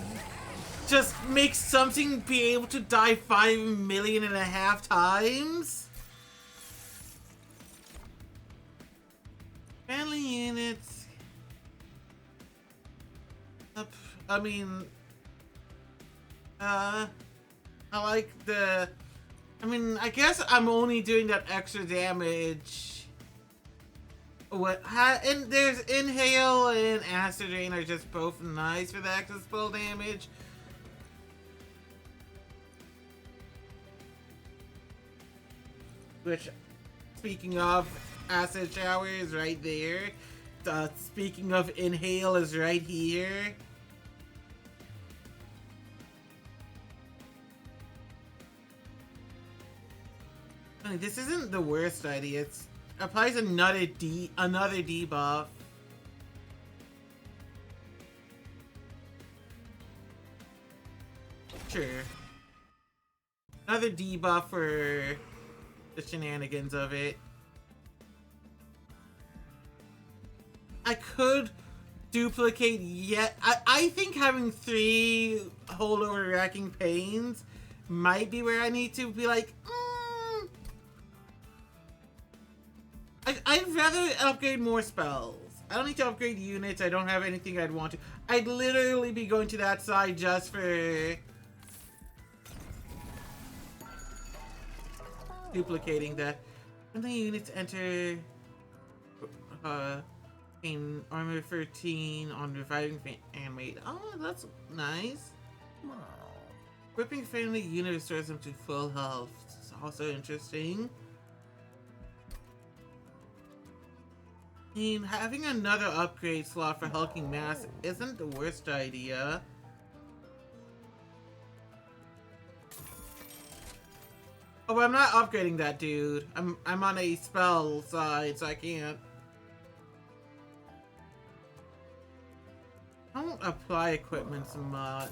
just make something be able to die 5.5 million times? Friendly units. I mean, I like the. I mean, I guess I'm only doing that extra damage. What? And there's Inhale and Acid Rain are just both nice for the extra spell damage. Which, speaking of, Acid Shower is right there. Speaking of Inhale is right here. I mean, this isn't the worst idea. It applies another debuff. Sure. Another debuff for the shenanigans of it. I could duplicate yet. I think having 3 holdover racking pains might be where I need to be like, I'd rather upgrade more spells. I don't need to upgrade units. I don't have anything I'd want to. I'd literally be going to that side just for duplicating that. When the units enter in armor 13 on reviving animate. Oh, that's nice. Whipping friendly unit restores them to full health. It's also interesting. I mean, having another upgrade slot for hulking mass isn't the worst idea. Oh, but I'm not upgrading that dude. I'm on a spell side, so I can't. I don't apply equipment so much.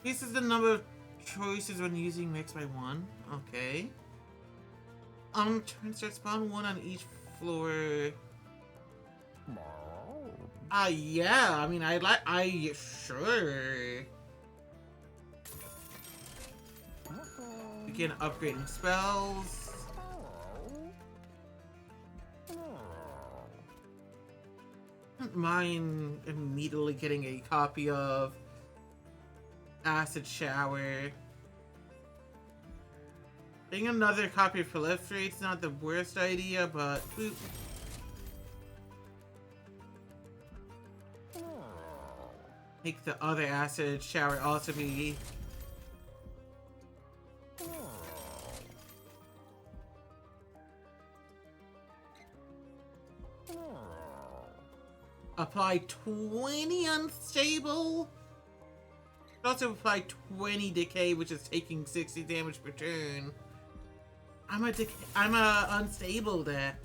This is the number of choices when using mix by 1. Okay. Trying to start spawn 1 on each floor. Yeah. I mean, sure. Begin upgrading spells. I don't mind immediately getting a copy of Acid Shower. Getting another copy of Proliferate's not the worst idea, but boop. Make the other Acid Shower also be apply 20 unstable. Also apply 20 decay, which is taking 60 damage per turn. I'm a unstable deck.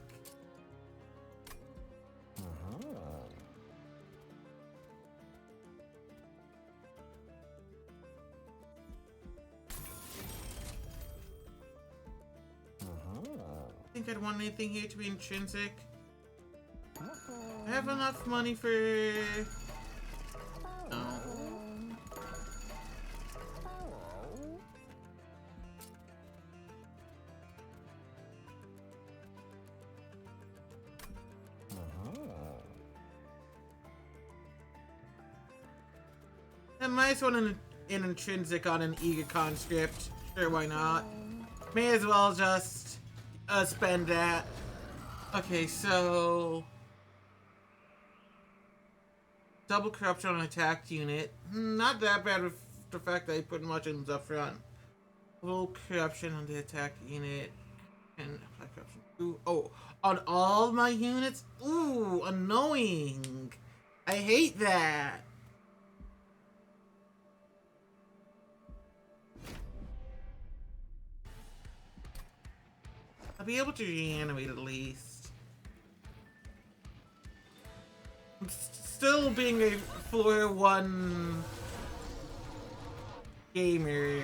I think I'd want anything here to be intrinsic. I have enough money for... Oh. I might as well an intrinsic on an Eager Conscript. Sure, why not? May as well just spend that. Okay, so... Double corruption on attack unit. Not that bad with the fact that I put muchins up front. Full corruption on the attack unit. And apply corruption. Ooh, oh, on all my units? Ooh, annoying. I hate that. I'll be able to reanimate at least. I'm still being a floor 1 gamer.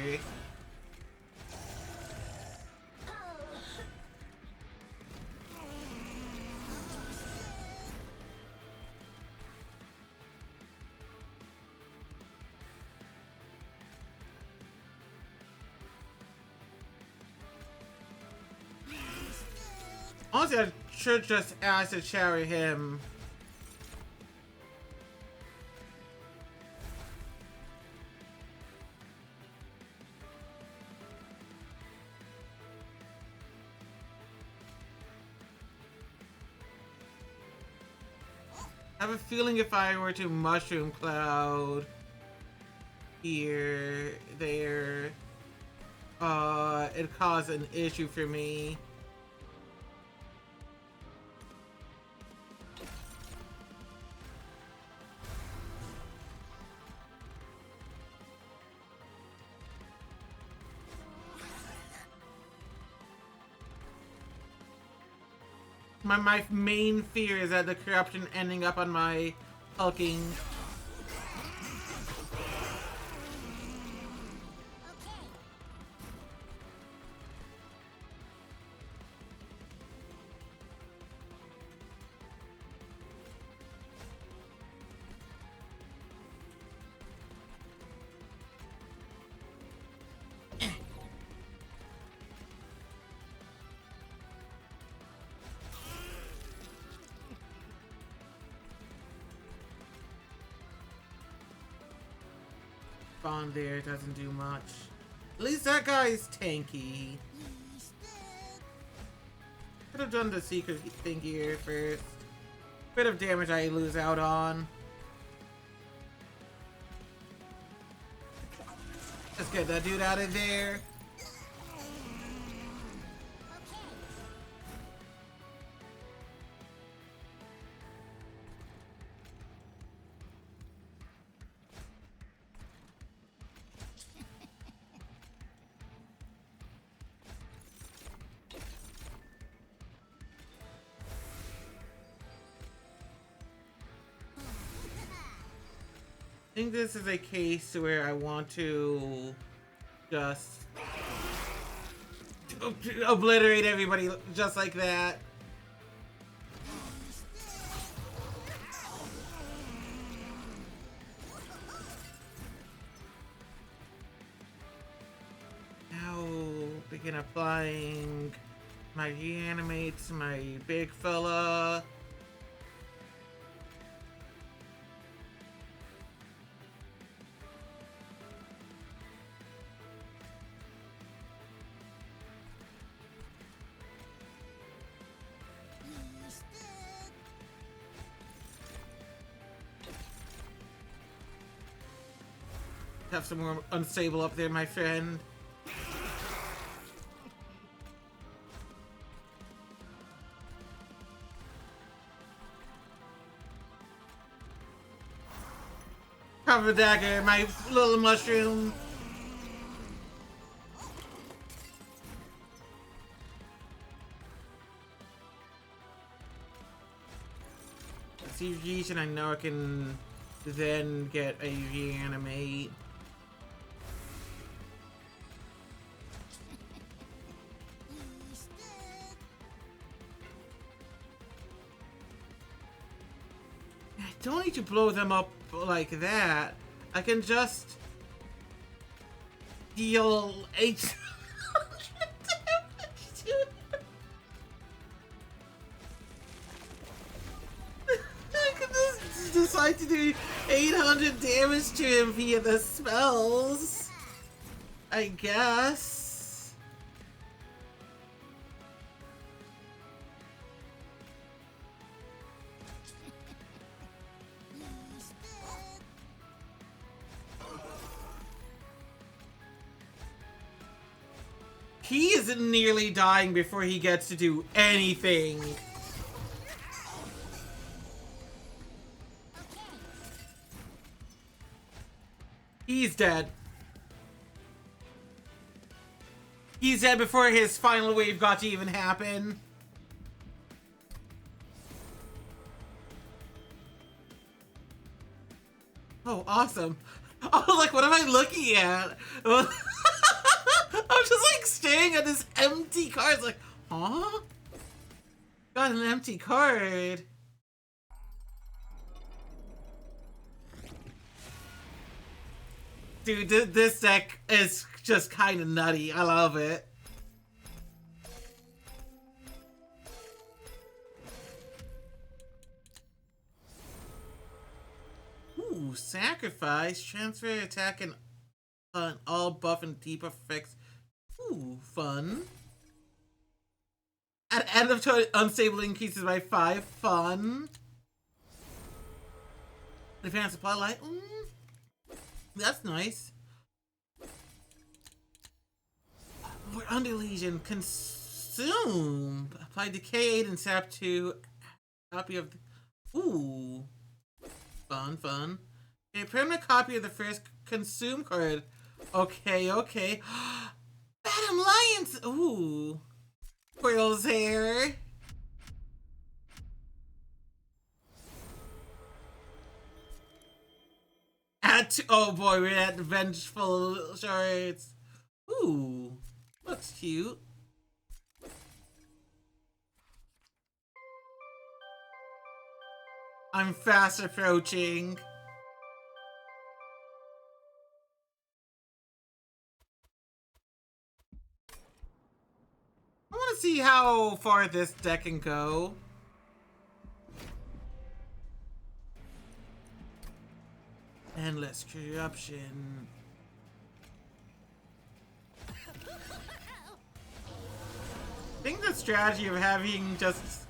Honestly, I should just acid shower him. I have a feeling if I were to Mushroom Cloud here, there, it'd cause an issue for me. My main fear is that the corruption ending up on my hulking. Spawn there doesn't do much. At least that guy's tanky. Could have done the secret thing here first. Bit of damage I lose out on. Let's get that dude out of there. I think this is a case where I want to just obliterate everybody just like that. Now begin applying my reanimates, my big fella. Have some more unstable up there, my friend. Cover dagger, my little mushroom. Let's see reach, and I know I can then get a reanimate. Don't need to blow them up like that. I can just deal 800 damage to him. I can just decide to do 800 damage to him via the spells, I guess. He isn't nearly dying before he gets to do anything. He's dead. He's dead before his final wave got to even happen. Oh, awesome. I was like, what am I looking at? I'm just like staring at this empty card. It's like, huh? Got an empty card. Dude, this deck is just kind of nutty. I love it. Ooh, sacrifice, transfer attack, and all buff and debuff effects. Ooh, fun. At end of turn, unstable increases by 5. Fun. Advanced supply light. That's nice. We're under Legion. Consume. Apply Decay 8 and Sap 2. Copy of the... Ooh. Fun, fun. A permanent copy of the first Consume card. Okay, okay. Phantom Lions! Ooh. Quill's hair. Oh boy, we're at the vengeful shards. Ooh, looks cute. I'm fast approaching. I want to see how far this deck can go. Endless corruption. I think the strategy of having just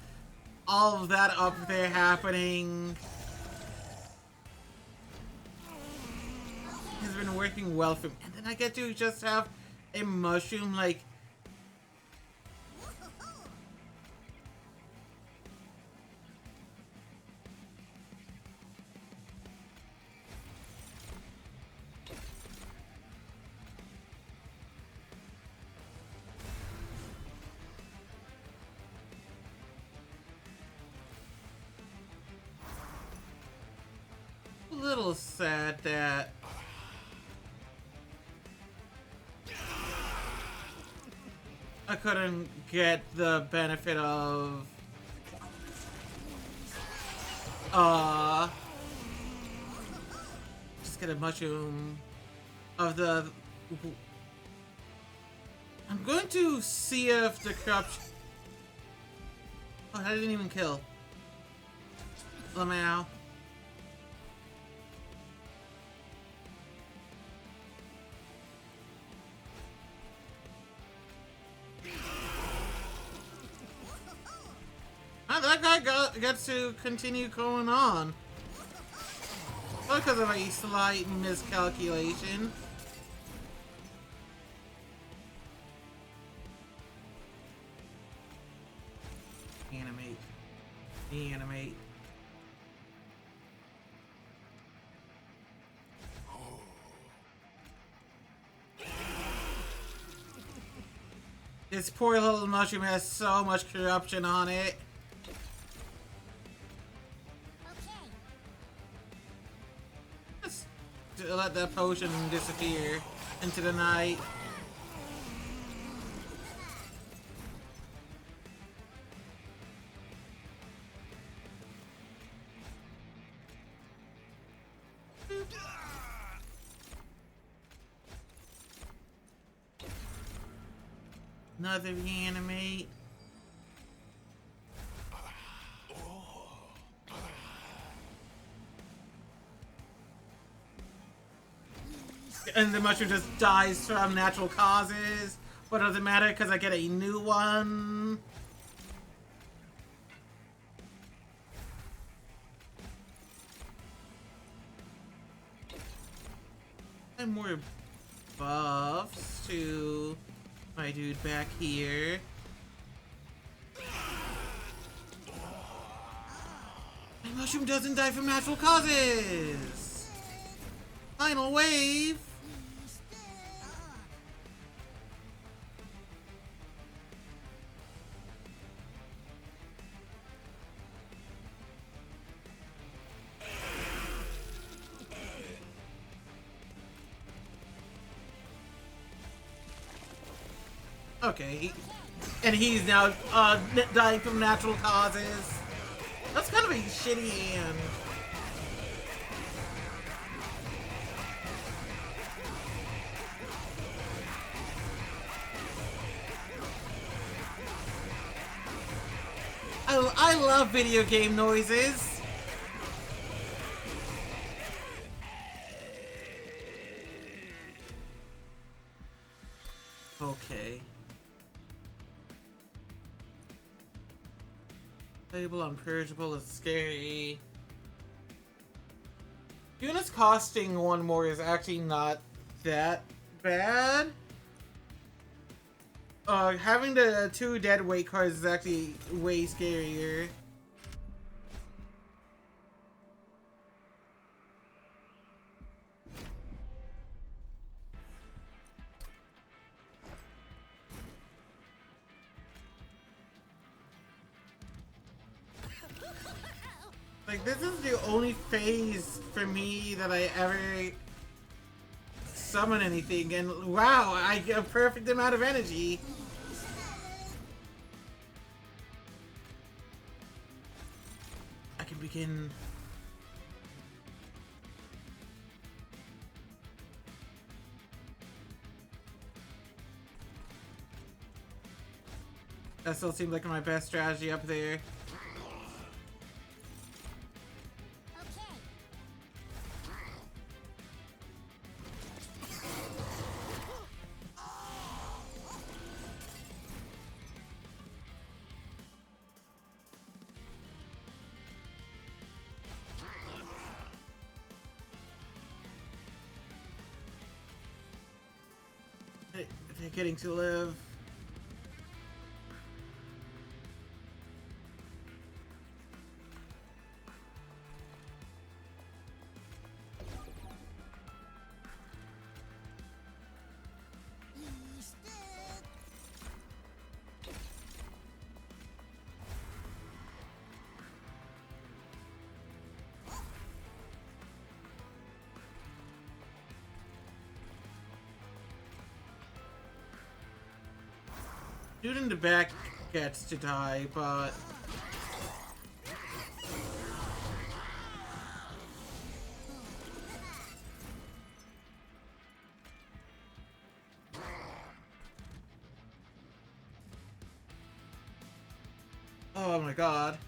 all of that up there happening has been working well for me. And then I get to just have a mushroom like... A little sad that I couldn't get the benefit of just get a mushroom of the... I'm going to see if the corruption... Oh, I didn't even kill Lamau. That guy gets to continue going on. Because of a slight miscalculation. Animate. Animate. This poor little mushroom has so much corruption on it. Just let that potion disappear into the night. Another reanimate. And the mushroom just dies from natural causes. But it doesn't matter because I get a new one. And more buffs to my dude back here. My mushroom doesn't die from natural causes! Final wave! Okay, and he's now dying from natural causes. That's kind of a shitty hand. I love video game noises. Okay. Playable, unpurgeable is scary. Units costing one more is actually not that bad. Having the 2 dead weight cards is actually way scarier. Like, this is the only phase for me that I ever summon anything, and wow, I get a perfect amount of energy. I can begin. That still seems like my best strategy up there. They're getting to live. Dude in the back gets to die, but oh my god.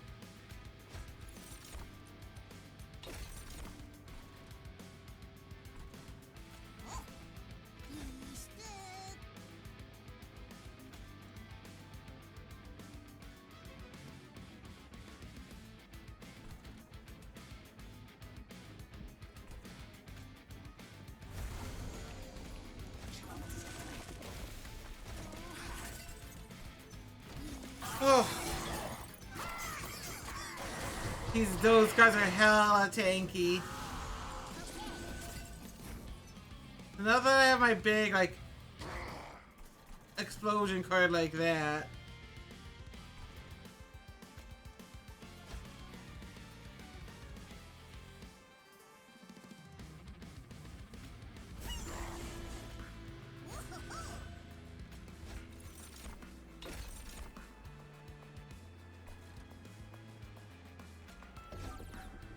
Oh, those guys are hella tanky. Now that I have my big, like, explosion card like that.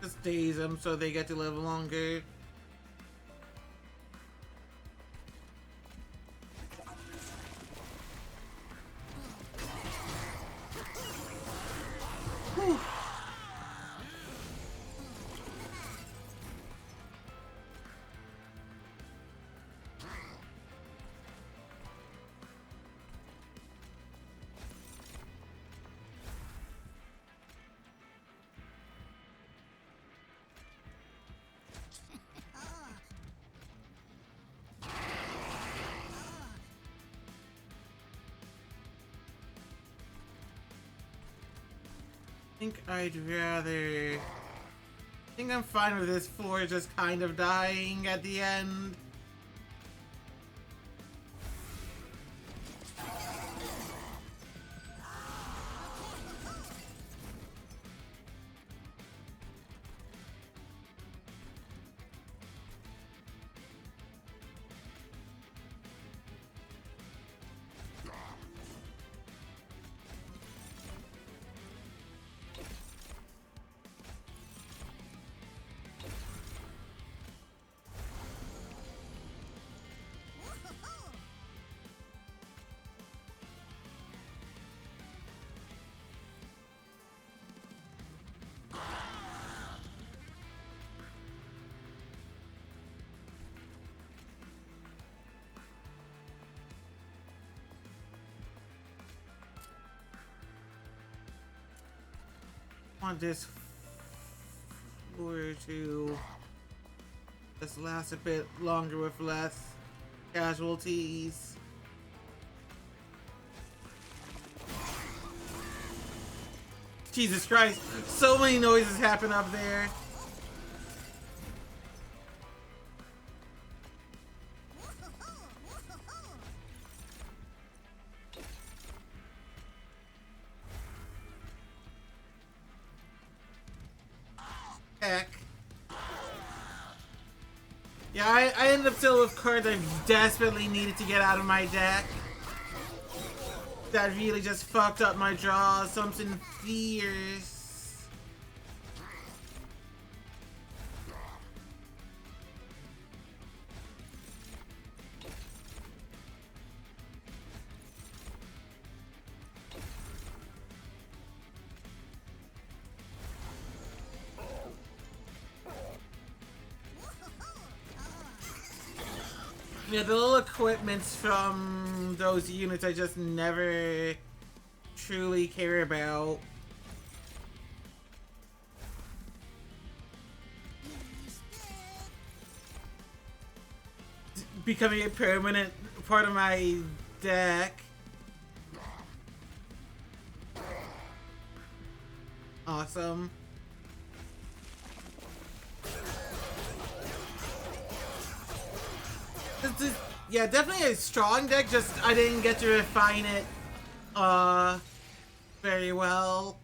Just daze them so they get to live longer. Whew. I think I'd rather... I think I'm fine with this floor just kind of dying at the end. I want this floor to just last a bit longer with less casualties. Jesus Christ, so many noises happen up there. Yeah, I ended up still with cards I desperately needed to get out of my deck. That really just fucked up my draw. Something fierce. Yeah, the little equipments from those units I just never truly care about. Becoming a permanent part of my deck. Awesome. Yeah, definitely a strong deck, just I didn't get to refine it very well.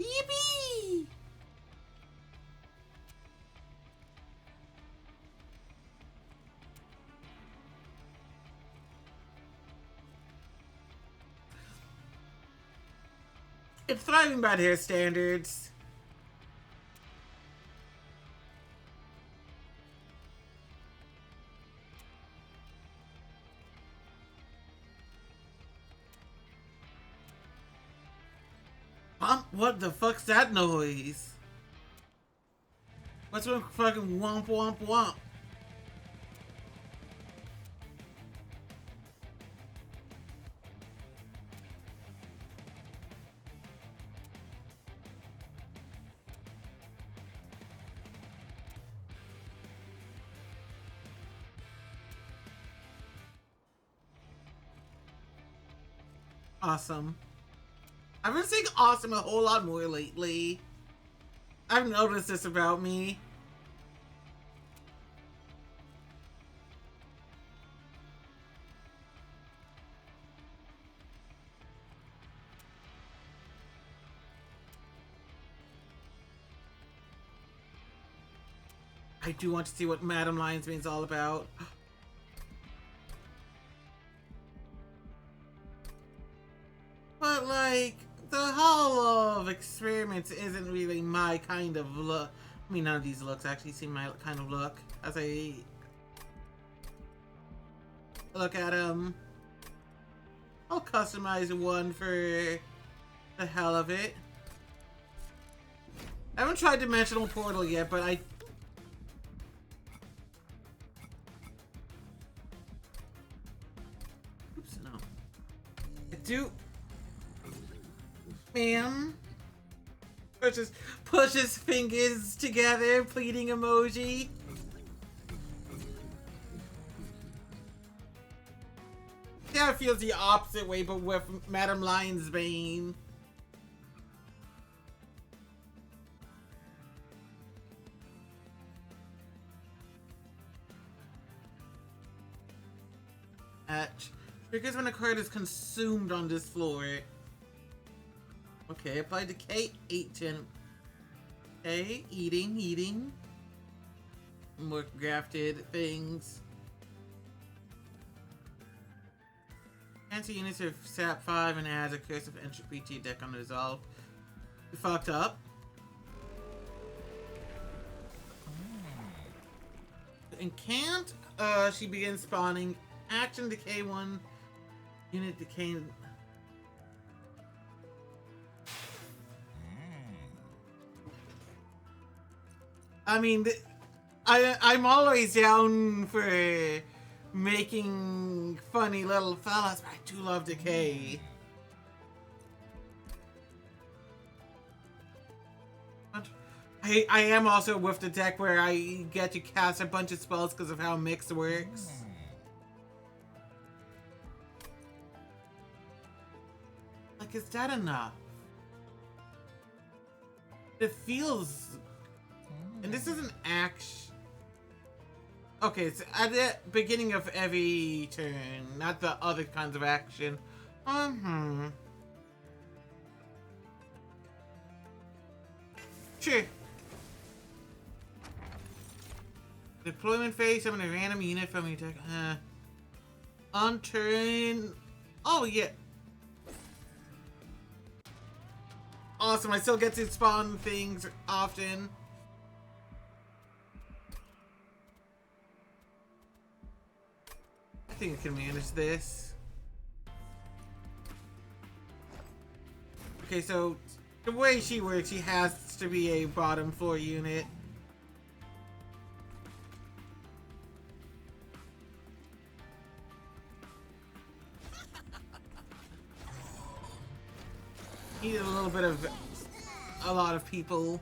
Yippee! It's thriving by their standards. What the fuck's that noise? What's with fucking womp womp womp? Awesome. I've been saying awesome a whole lot more lately. I've noticed this about me. I do want to see what Madame Lion's Bane's all about. But like, the Hall of Experiments isn't really my kind of look. I mean, none of these looks actually seem my kind of look. As I look at them, I'll customize one for the hell of it. I haven't tried Dimensional Portal yet, but I... Oops, no. I do... Ma'am? Pushes fingers together, pleading emoji. Yeah, it feels the opposite way, but with Madame Lion's Bane. Because when a card is consumed on this floor. Okay, apply decay 810. Okay, eating. More grafted things. Answer units of SAP 5 and adds a curse of entropy to your deck on resolve. You fucked up. And can't she begins spawning action decay 1 unit decay. I mean, I'm always down for making funny little fellas, but I do love decay. But I am also with the deck where I get to cast a bunch of spells because of how Mix works. Like, is that enough? It feels... And this is an action... Okay, it's at the beginning of every turn, not the other kinds of action. Sure. Deployment phase, summon a random unit from your deck. On turn. Oh, yeah. Awesome, I still get to spawn things often. I think I can manage this. Okay, so the way she works, she has to be a bottom floor unit. Need a little bit of a lot of people.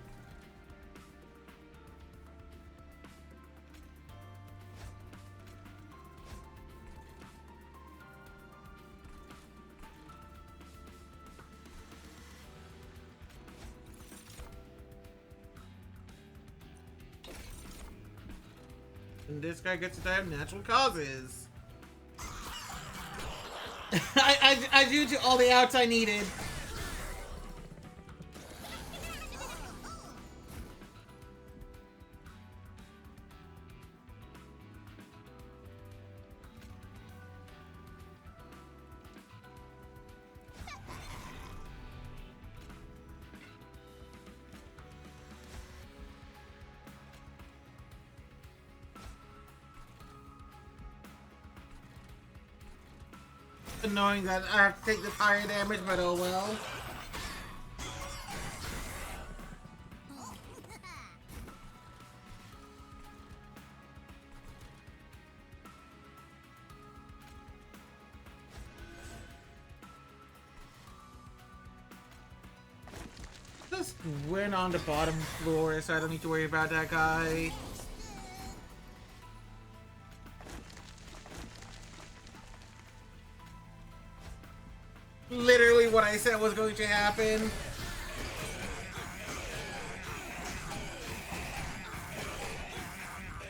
And this guy gets to die of natural causes. I do to all the outs I needed. Annoying that I have to take the fire damage, but oh well. Just win on the bottom floor, so I don't need to worry about that guy. Literally what I said was going to happen.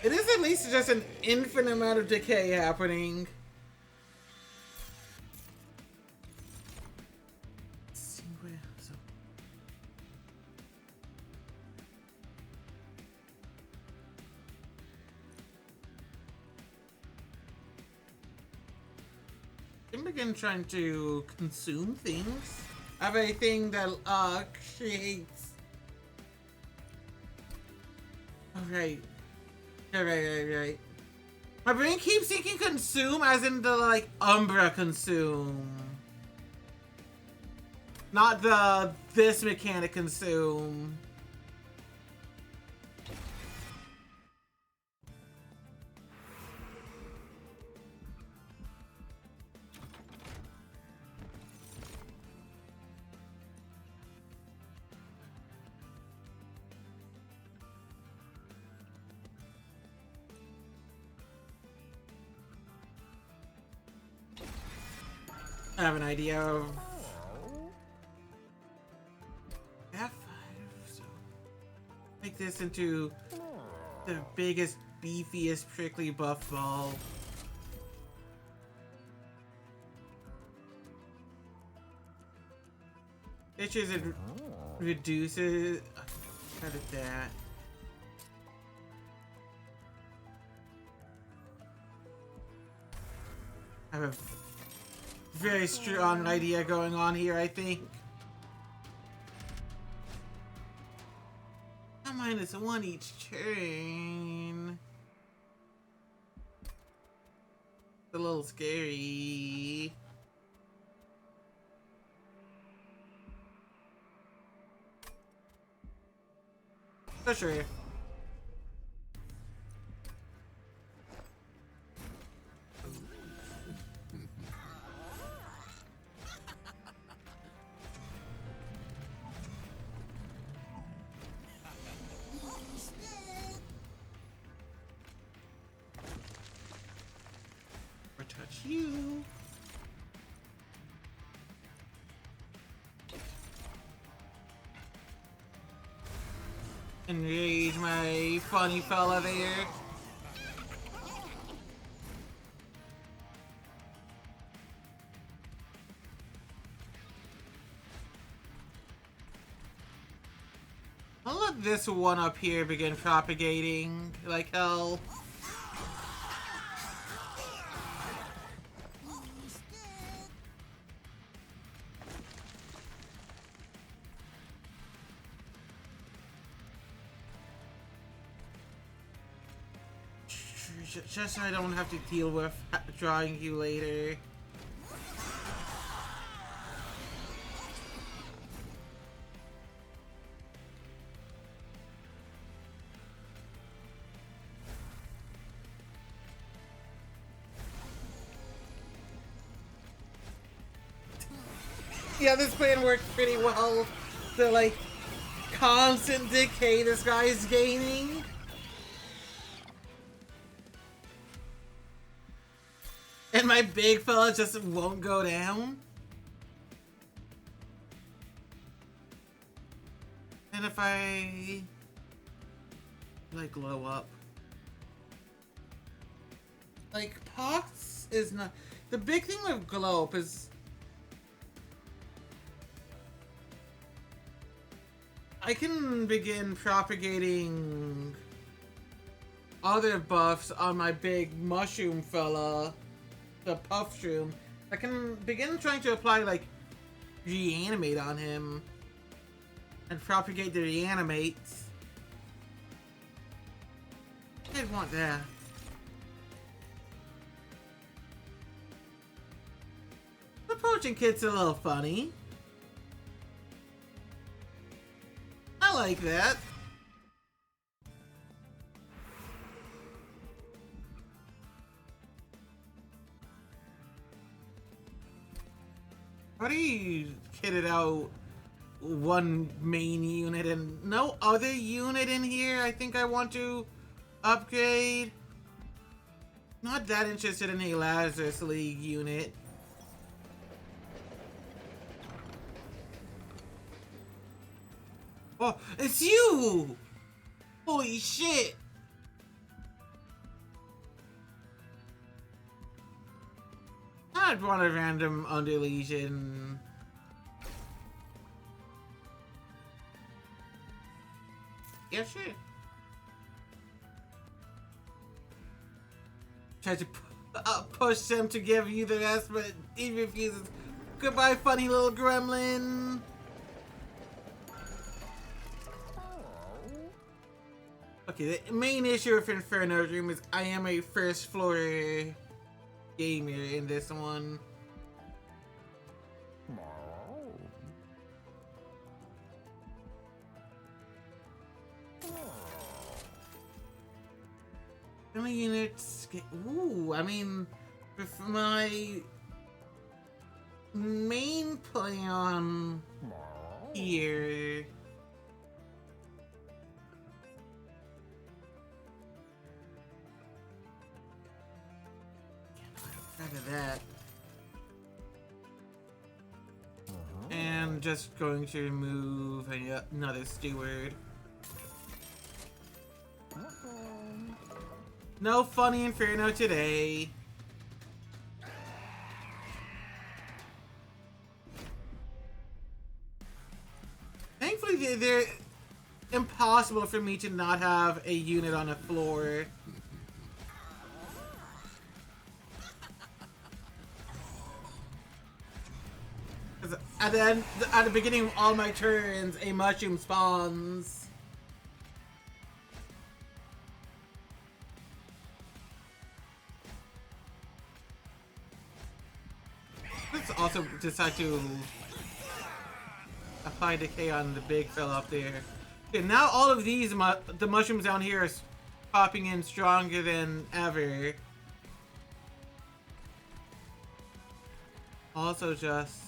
It is at least just an infinite amount of decay happening. I'm begin trying to consume things. I have a thing that creates. Alright. Right. My brain keeps thinking consume as in the like Umbra consume. Not the this mechanic consume. I have an idea of F5, so make this into the biggest, beefiest, prickly buff ball. It's just it reduces. How did that? I have a very strong idea going on here, I think. A -1 each turn. It's a little scary. For sure. Touch you. Enrage my funny fella there. I'll let this one up here begin propagating like hell. Just so I don't have to deal with drawing you later. Yeah, this plan worked pretty well. The, like, constant decay this guy is gaining. And my big fella just won't go down. And if I, like, glow up. Like, Pox is not... The big thing with glow up is... I can begin propagating other buffs on my big mushroom fella, the Puffshroom. I can begin trying to apply, like, reanimate on him and propagate the reanimates. I'd want that. The potion kit's a little funny. I like that. How do you kitted out one main unit and no other unit in here? I think I want to upgrade. Not that interested in a Lazarus League unit. Oh, it's you! Holy shit! I'd want a random Underlegion. Yeah, sure. Try to push him to give you the rest, but he refuses. Goodbye, funny little gremlin. Okay, the main issue with Inferno Dream is I am a first floor gamer in this one. How many units? Ooh, I mean, with my main plan here. Of that. And just going to remove another steward. No funny Inferno today. Thankfully, they're impossible for me to not have a unit on the floor. At the beginning of all my turns, a mushroom spawns. Let's also decide to apply decay on the big fella up there. Okay, now all of these, the mushrooms down here are popping in stronger than ever. Also just...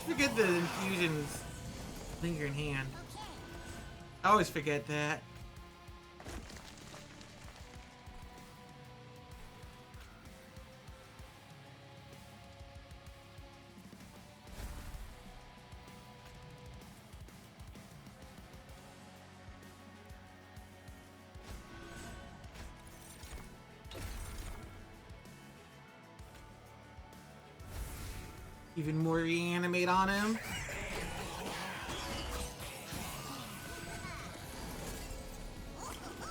forget the infusions linger in hand. I always forget that. Even more reanimate on him.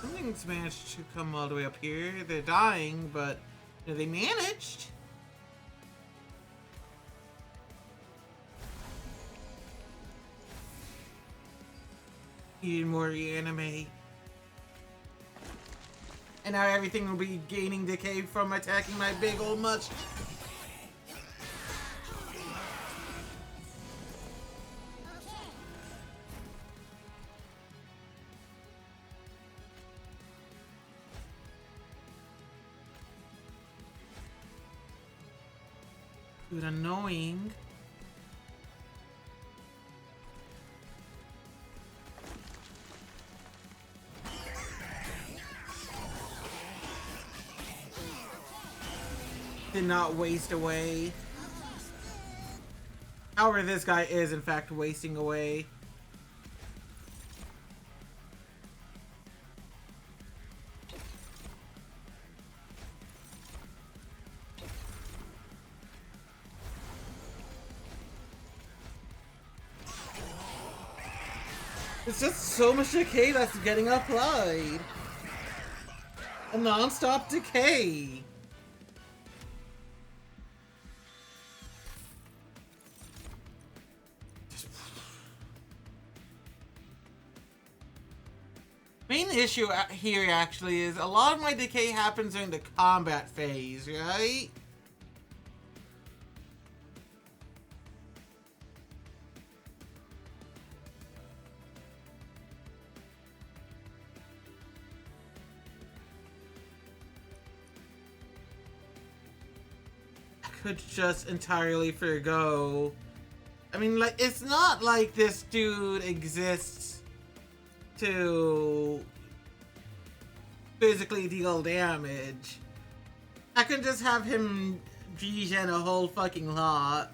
Something's managed to come all the way up here. They're dying, but you know, they managed. Even more reanimate. And now everything will be gaining decay from attacking my big old much. Dude, annoying. Did not waste away. However, this guy is in fact wasting away. It's just so much decay that's getting applied. A non-stop decay. Main issue here actually is a lot of my decay happens during the combat phase, right? I could just entirely forgo. I mean, like, it's not like this dude exists to physically deal damage. I could just have him regen a whole fucking lot.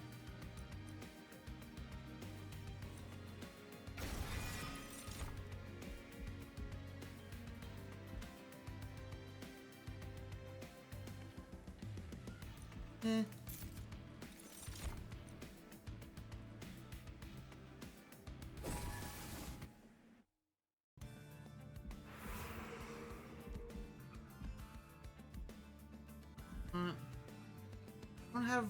Eh. I don't have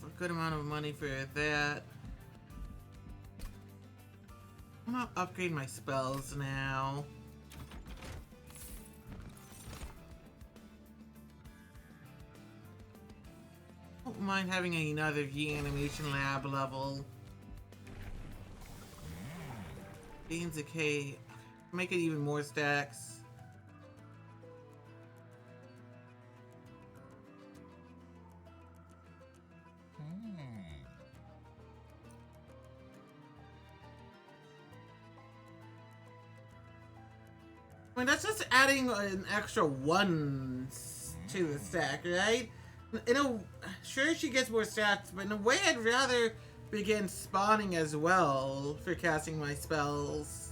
a good amount of money for that. I'm gonna upgrade my spells now. Don't mind having another reanimation lab level. Gains decay. Make it even more stacks. I mean, that's just adding an extra ones to the stack, right? Sure, she gets more stats, but in a way, I'd rather begin spawning as well for casting my spells.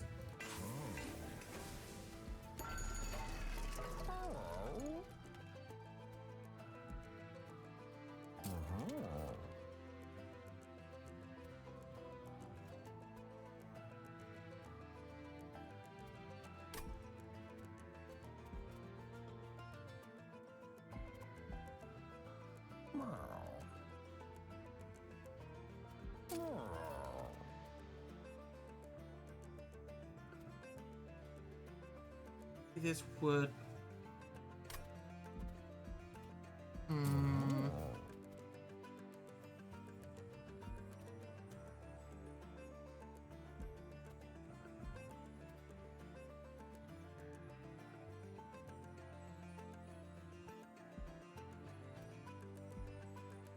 This would.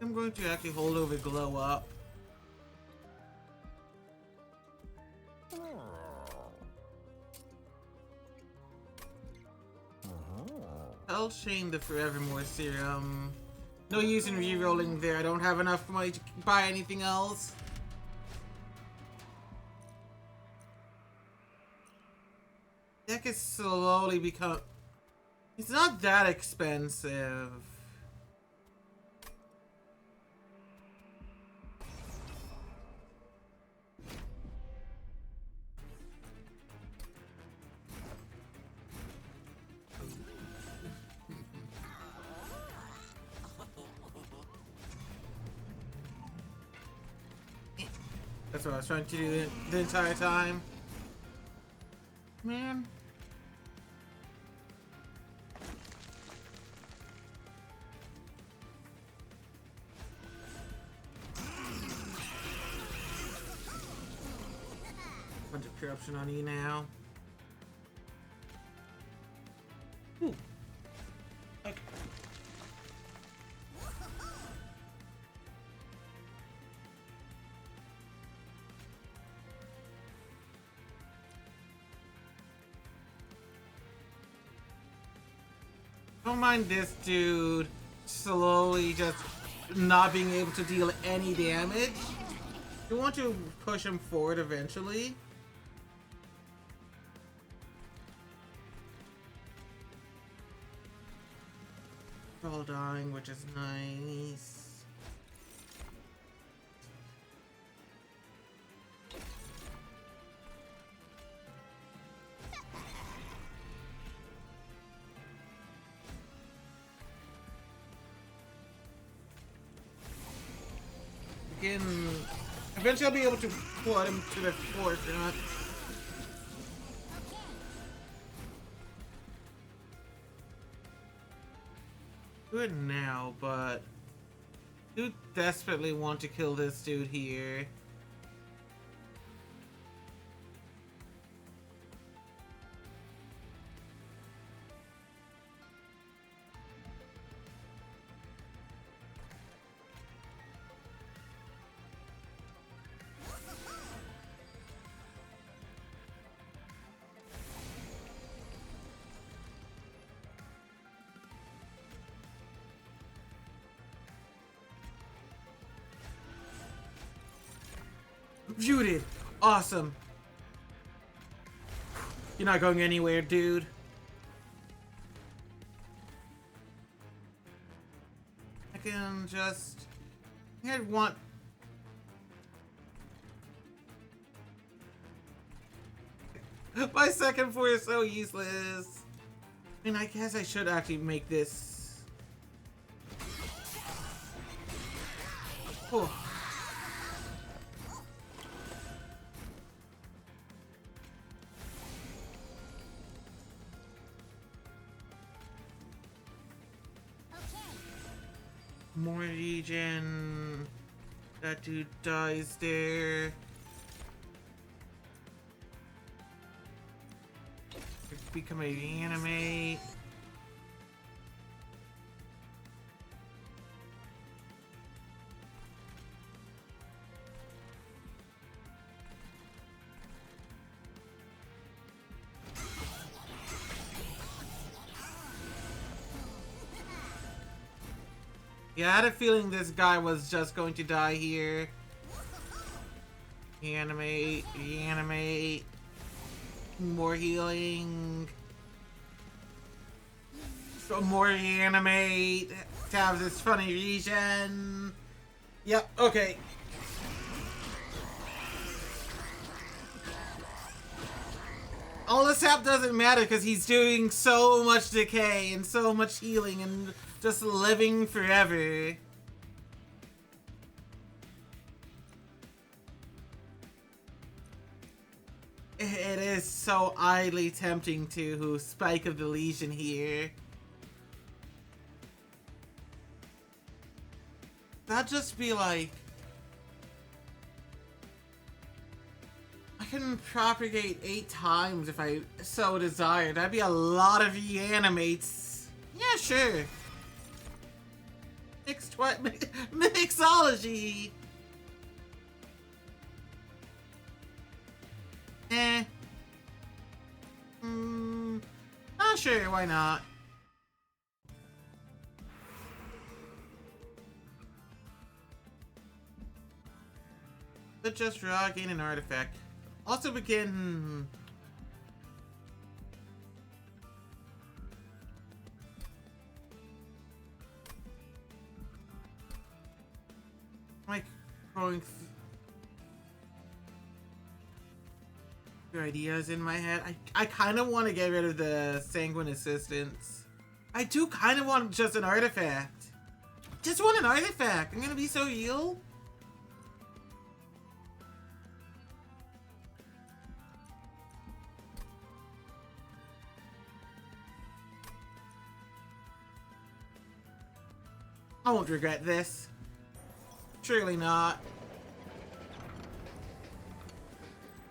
I'm going to actually hold over glow up. I'll chain the Forevermore serum. No use in re-rolling there. I don't have enough money to buy anything else. Deck is slowly become. It's not that expensive. That's what I was trying to do the entire time. Man. Bunch of corruption on you now. Ooh. Okay. Don't mind this dude slowly just not being able to deal any damage. You want to push him forward eventually. They're all dying, which is nice. Eventually I'll be able to put him to the forefront. Do it now, but I do desperately want to kill this dude here. Muted! Awesome! You're not going anywhere, dude. I can just... I want... My second four is so useless. I mean, I guess I should actually make this... Oh. More regen. That dude dies there. Become a reanimate. Yeah, I had a feeling this guy was just going to die here. Reanimate, reanimate. More healing. So more reanimate. To have this funny regen. Yep, okay. All this sap doesn't matter because he's doing so much decay and so much healing and just living forever. It is so idly tempting to Spike of the Legion here. That'd just be like... I can propagate 8 times if I so desired. That'd be a lot of reanimates. Yeah, sure. Mixology. Eh. Sure, why not? Let's just draw, gain an artifact. Also begin... like going through ideas in my head. I kind of want to get rid of the Sanguine Assistance. I do kind of want just an artifact. Just want an artifact. I'm gonna be so real. I won't regret this. Surely not.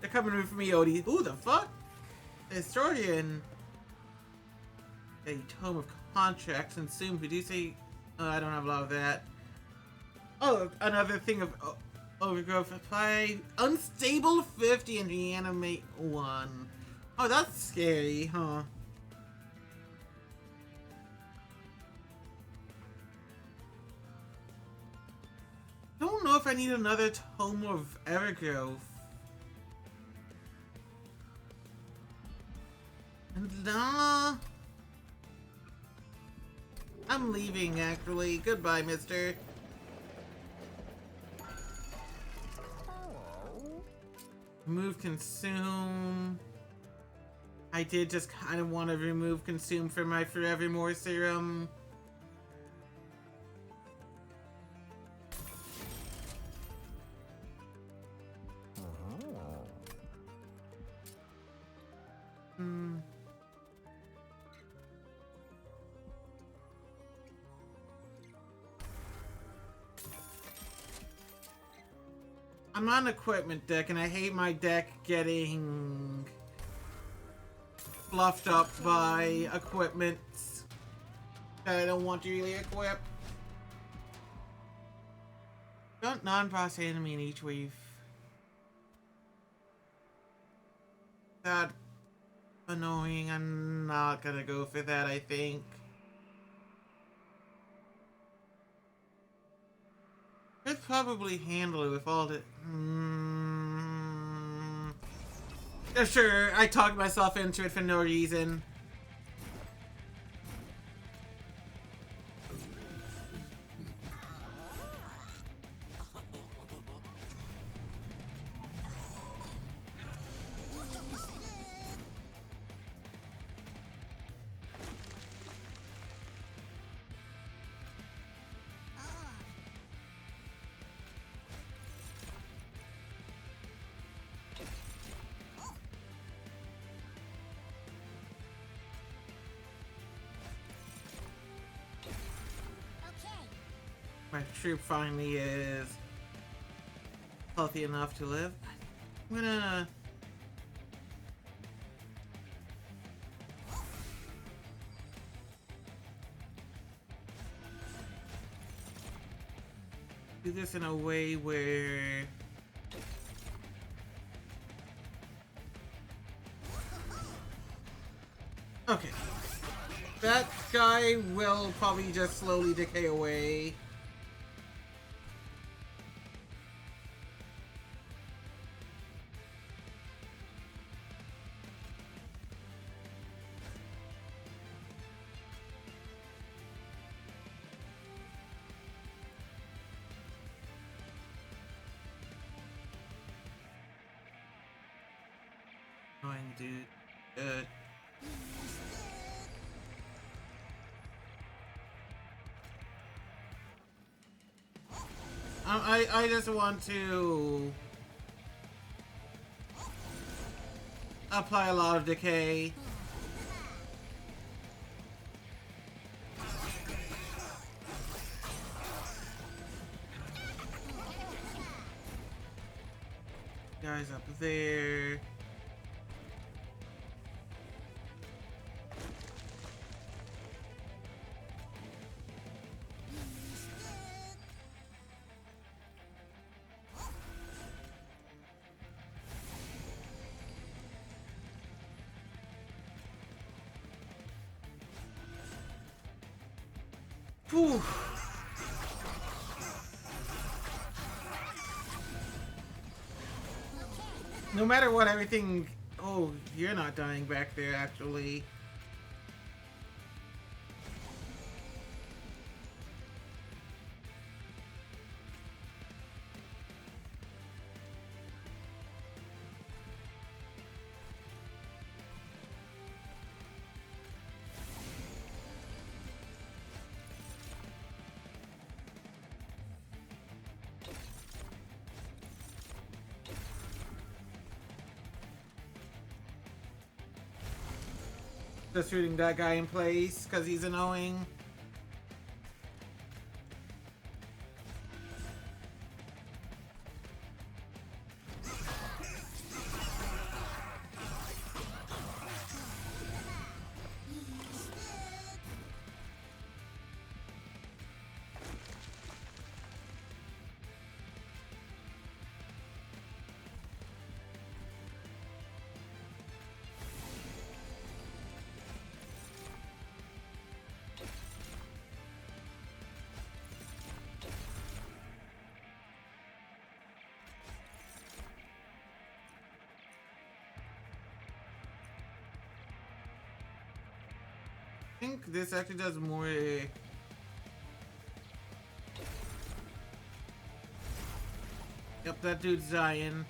They're coming for me, Odie. Who the fuck? Historian. A tome of contracts and soon Fiducie. I don't have a lot of that. Oh, another thing of overgrowth apply. Unstable 50 and reanimate 1. Oh, that's scary, huh? Don't know if I need another tome of Evergrowth. Nah. I'm leaving, actually. Goodbye, mister. Remove consume. I did just kind of want to remove consume from my Forevermore serum. I'm on equipment deck and I hate my deck getting fluffed up by equipment that I don't want to really equip. Got non-boss enemy in each wave. That annoying. I'm not gonna go for that, I think. Could probably handle it with all the... Yeah, sure, I talked myself into it for no reason. My troop finally is healthy enough to live. I'm gonna... do this in a way where... okay. That guy will probably just slowly decay away. Dude. I just want to apply a lot of decay. Guys up there. Whew. No matter what, everything... oh, you're not dying back there, actually. Just shooting that guy in place because he's annoying. I think this actually does more. Yep, that dude's dying.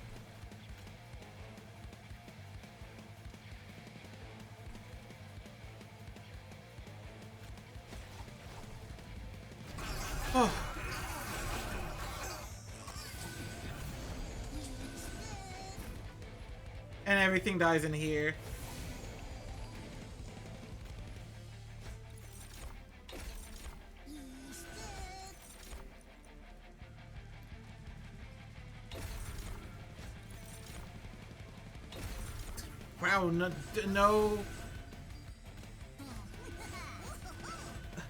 Oh. And everything dies in here. Wow,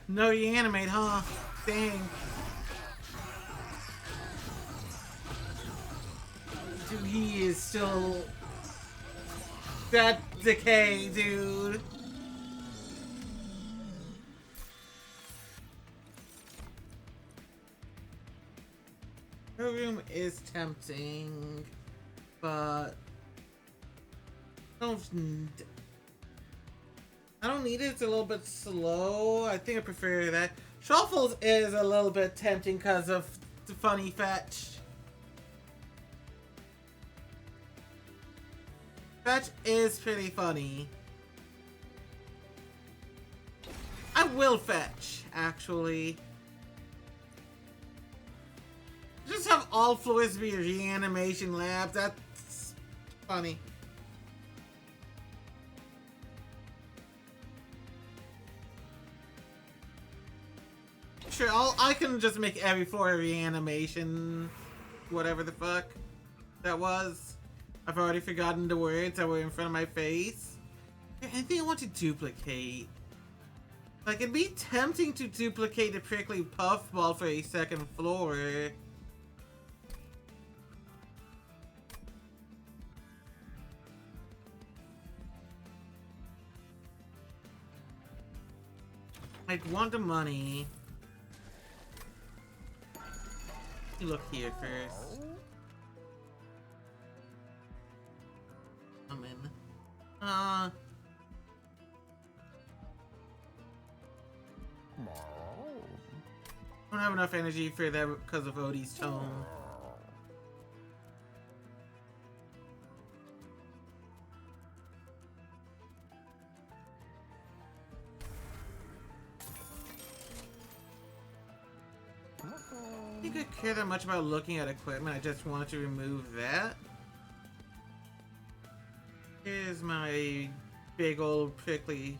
no, you animate, huh? Dang. Dude, he is still that decay, dude. Her room is tempting, but I don't need it. It's a little bit slow. I think I prefer that. Shuffles is a little bit tempting because of the funny fetch. Fetch is pretty funny. I will fetch, actually. Just have all floors be reanimation labs. That's funny. Sure, I can just make every floor a reanimation. Whatever the fuck that was. I've already forgotten the words that were in front of my face. Anything I want to duplicate? Like, it'd be tempting to duplicate the prickly puffball for a second floor. I'd want the money. Let me look here first. I'm in. I don't have enough energy for that because of Odie's tone. I think I care that much about looking at equipment. I just wanted to remove that. Here's my big old prickly.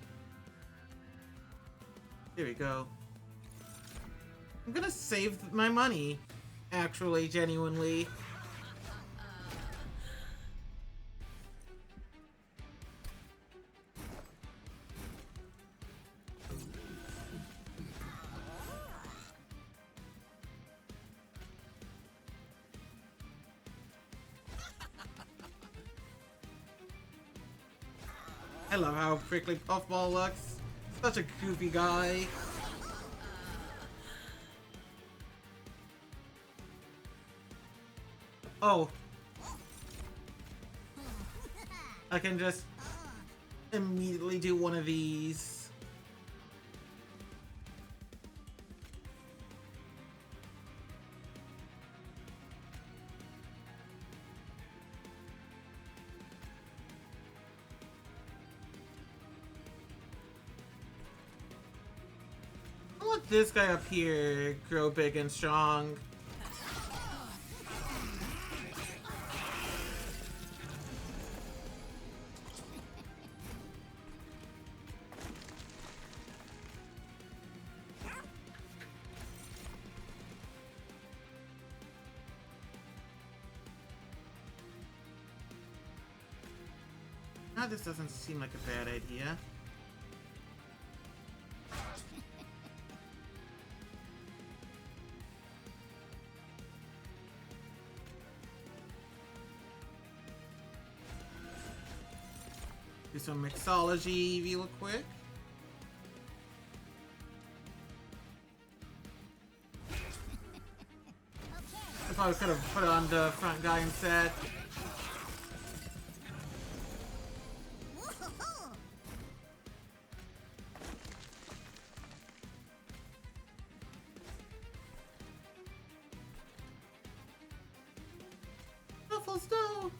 Here we go. I'm gonna save my money, actually, genuinely. I love how Prickly Puffball looks. Such a goofy guy. Oh. I can just immediately do one of these. I'll let this guy up here grow big and strong. Now this doesn't seem like a bad idea. Do some mixology real quick. I probably could have put on the front guy instead. Truffles, no!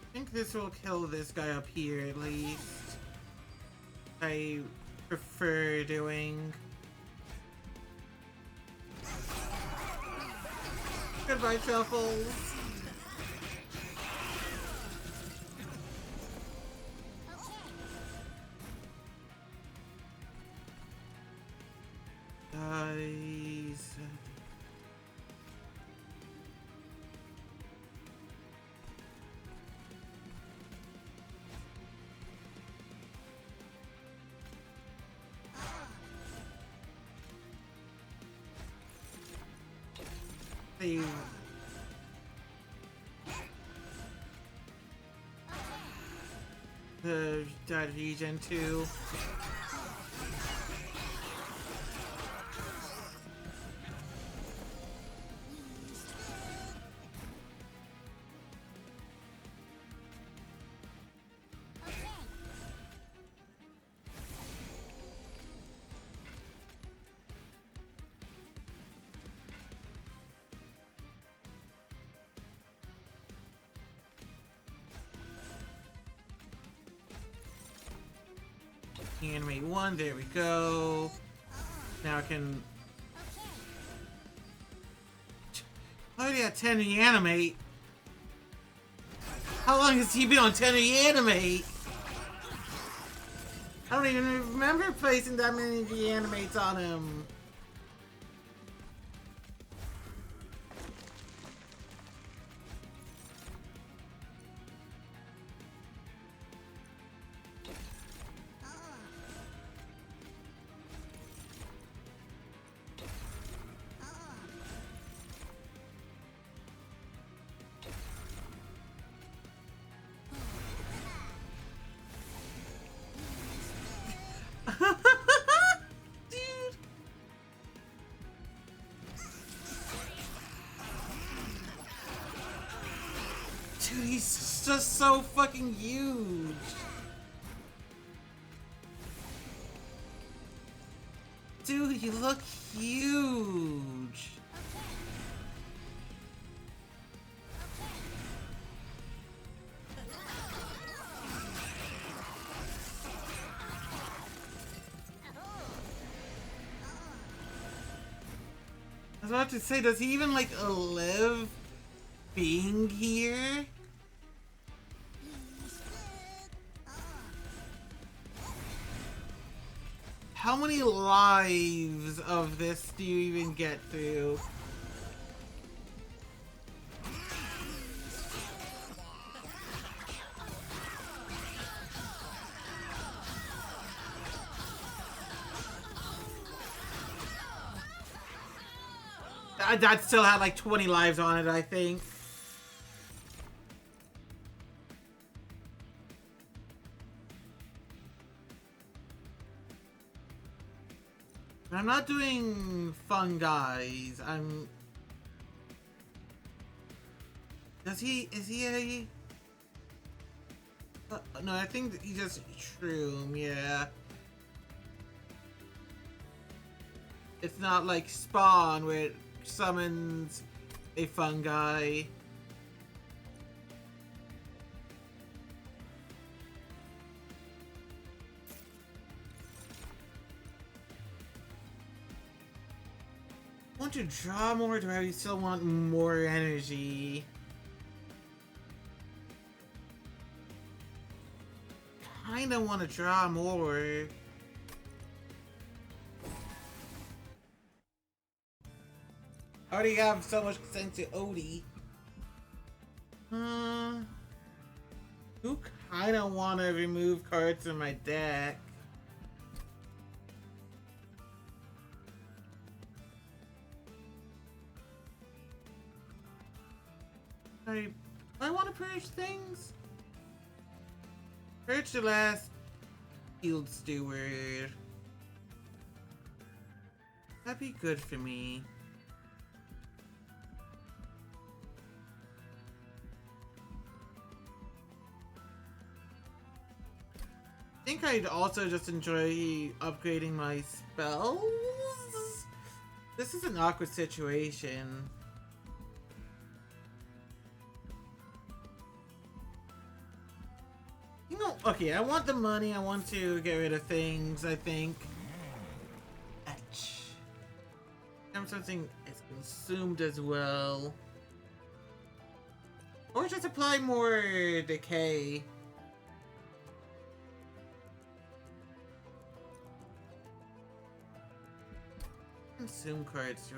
I think this will kill this guy up here at least. I prefer doing. Goodbye, Truffles. Guys. Save. That regen too. Animate one, there we go. Now I can. I already got 10 reanimate. How long has he been on 10 reanimate? I don't even remember placing that many reanimates on him. Dude, he's just so fucking huge. Dude, you look huge. I was about to say, does he even like live being here? How many lives of this do you even get through? That still had like 20 lives on it, I think. I'm not doing fun guys. I'm. Is he a? No, I think he's just Shroom. Yeah. It's not like Spawn where it summons a fungi. Want to draw more, or do I still want more energy? Kinda want to draw more. I already have so much sense to Odie. Who kinda want to remove cards in my deck? I want to purge things. Purge the last Field Steward. That'd be good for me. think I'd also just enjoy upgrading my spells. This is an awkward situation. You know, okay, I want the money. I want to get rid of things, I think. Etch. Something is consumed as well. Or just apply more decay. Consume cards, do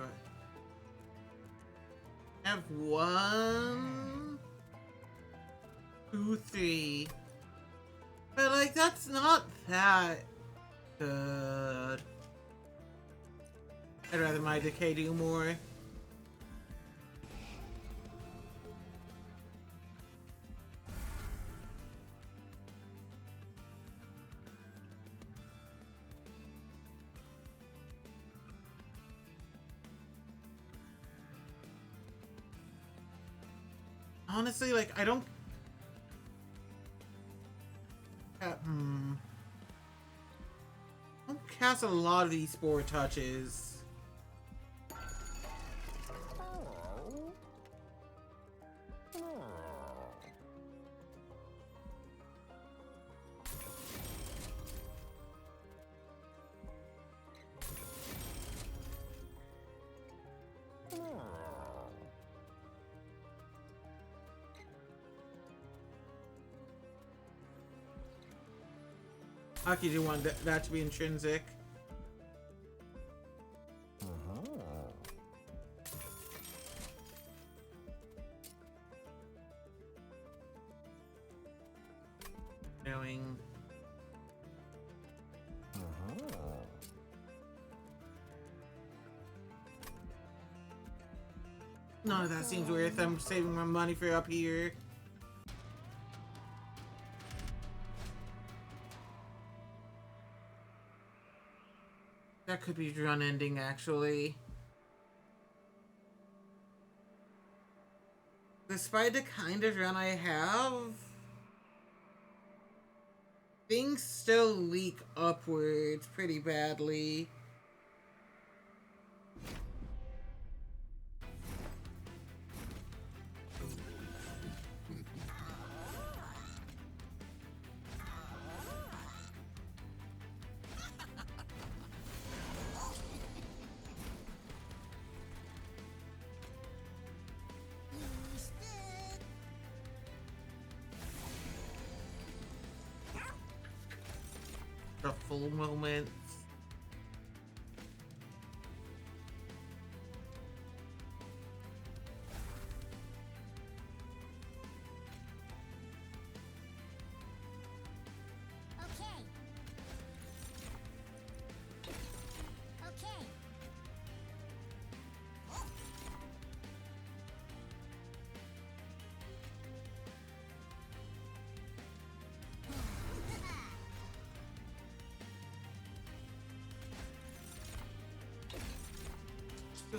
I have 1, 2, 3. But like that's not that good. I'd rather my decay do more. Honestly, like I don't I don't cast a lot of these spore touches. Aki, do you want that to be intrinsic? Knowing. None of that seems worth. I'm saving my money for up here. That could be run ending, actually. Despite the kind of run I have, things still leak upwards pretty badly. Full moments.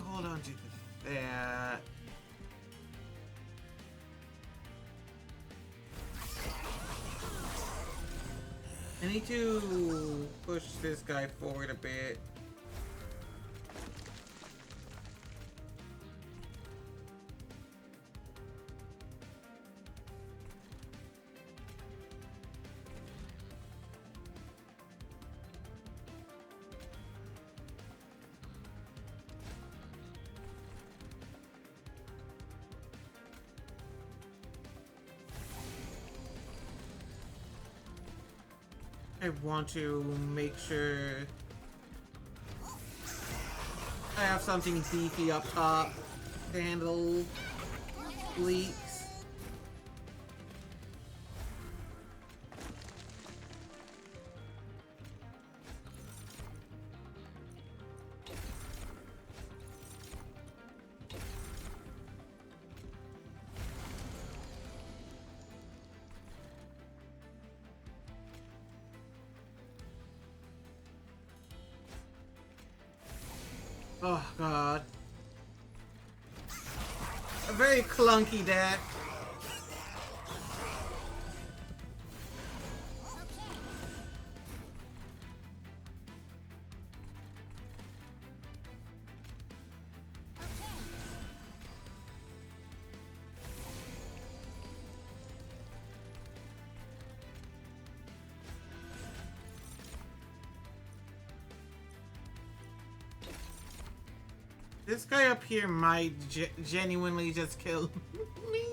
Hold on to that. I need to push this guy forward a bit. I want to make sure I have something beefy up top to handle leaks. Oh god. A very clunky deck. This guy up here might genuinely just kill me.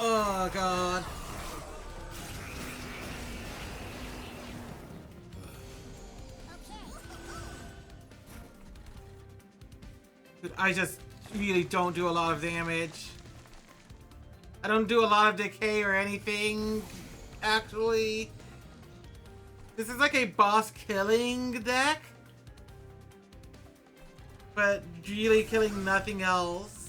Oh god. I just really don't do a lot of damage. I don't do a lot of decay or anything, actually. This is like a boss killing deck, but really killing nothing else.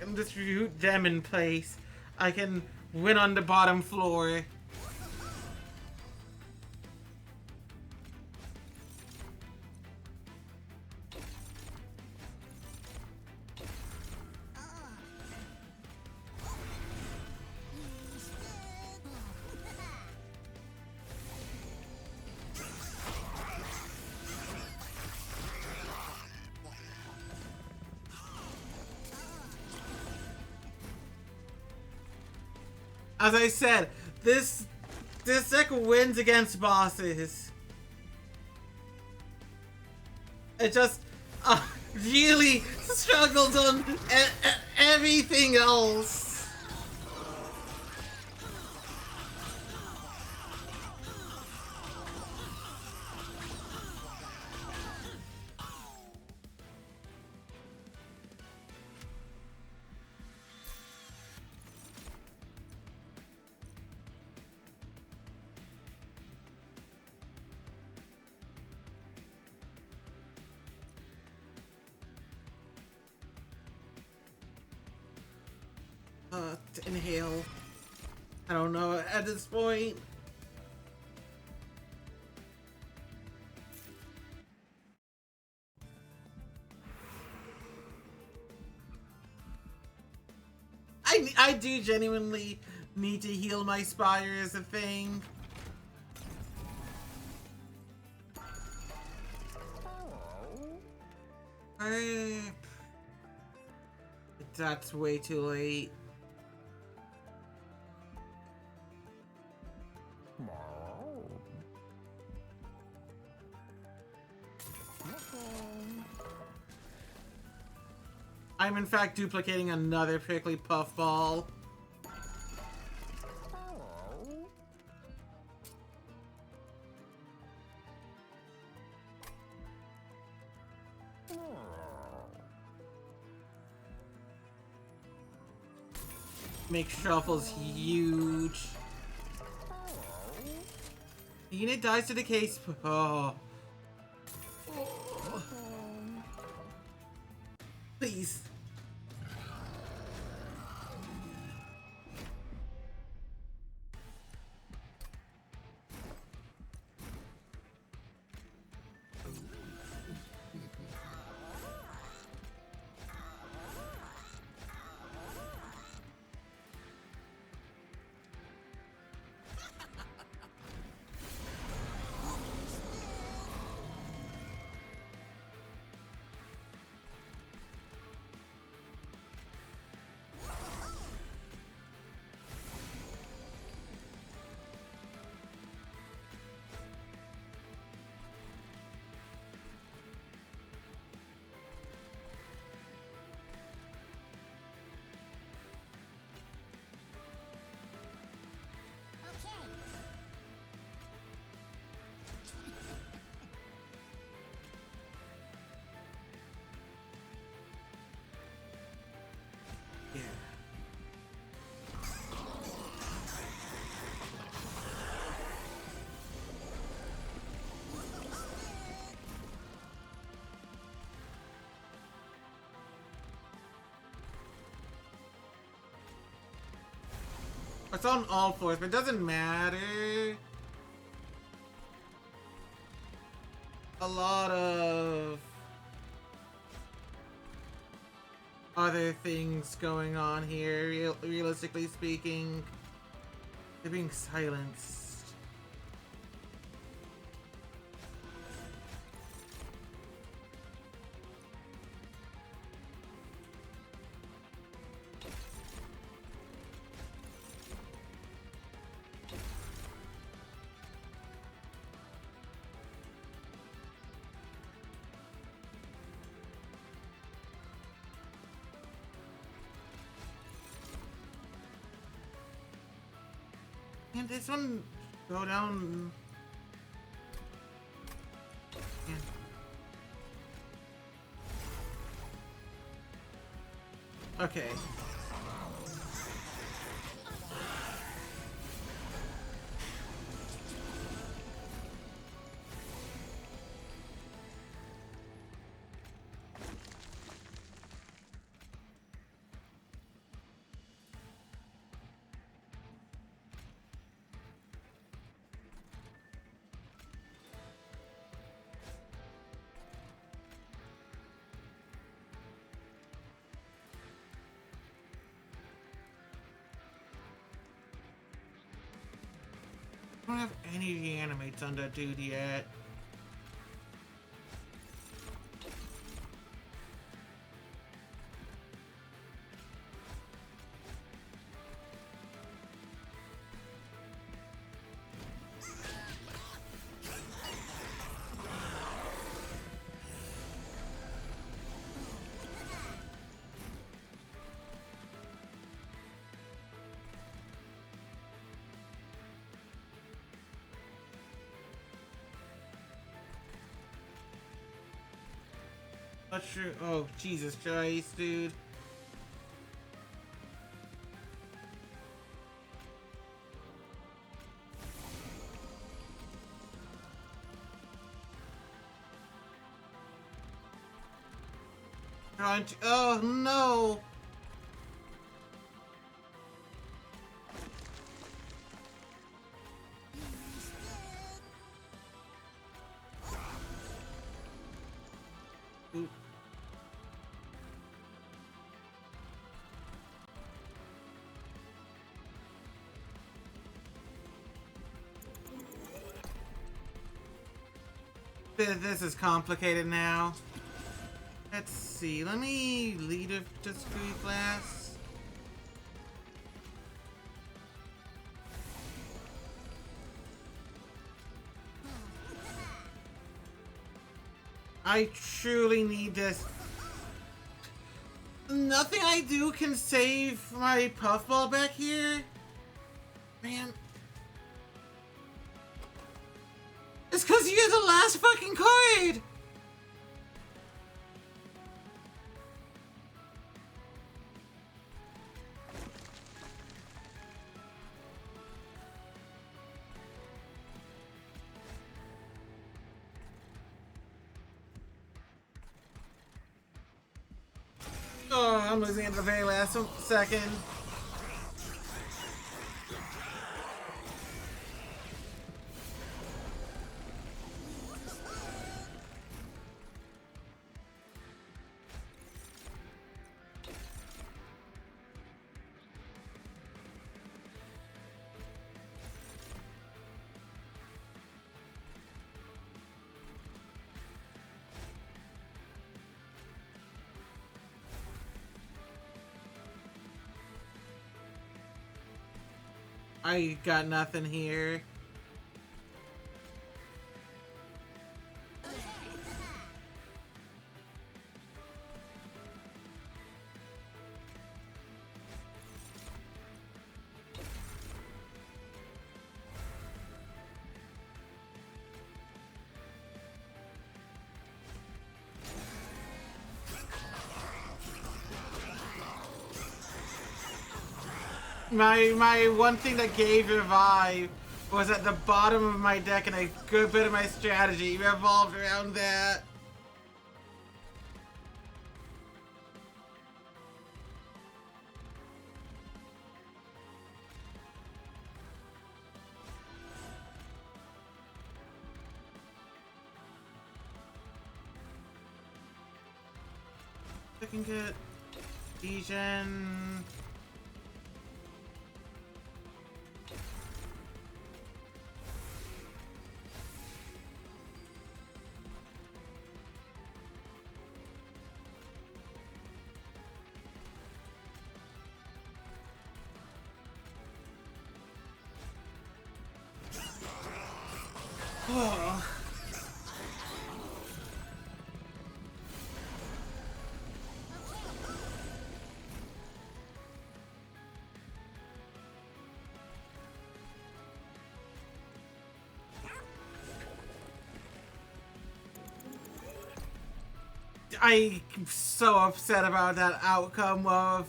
And distribute them in place. I can win on the bottom floor. As I said, this deck wins against bosses. It just really struggles on everything else. To inhale. I don't know at this point. I do genuinely need to heal my Spire as a thing. That's way too late. I'm in fact duplicating another prickly puffball. Make Shuffle's huge. The unit dies to the case. Oh. Please. It's on all floors, but it doesn't matter. A lot of other things going on here, realistically speaking. They're being silenced. And this one go down. Yeah. Okay. I don't have any reanimates on that dude yet. Not sure. Oh, Jesus Christ, dude. Oh no! Ooh. This is complicated now. Let's see. Let me lead a discrete class. I truly need this. Nothing I do can save my puffball back here. Man. It's because you're the last fucking card! Oh, I'm losing at the very last second. I got nothing here. My one thing that gave revive was at the bottom of my deck, and a good bit of my strategy revolved around that. can get Legion. Oh. I'm so upset about that outcome of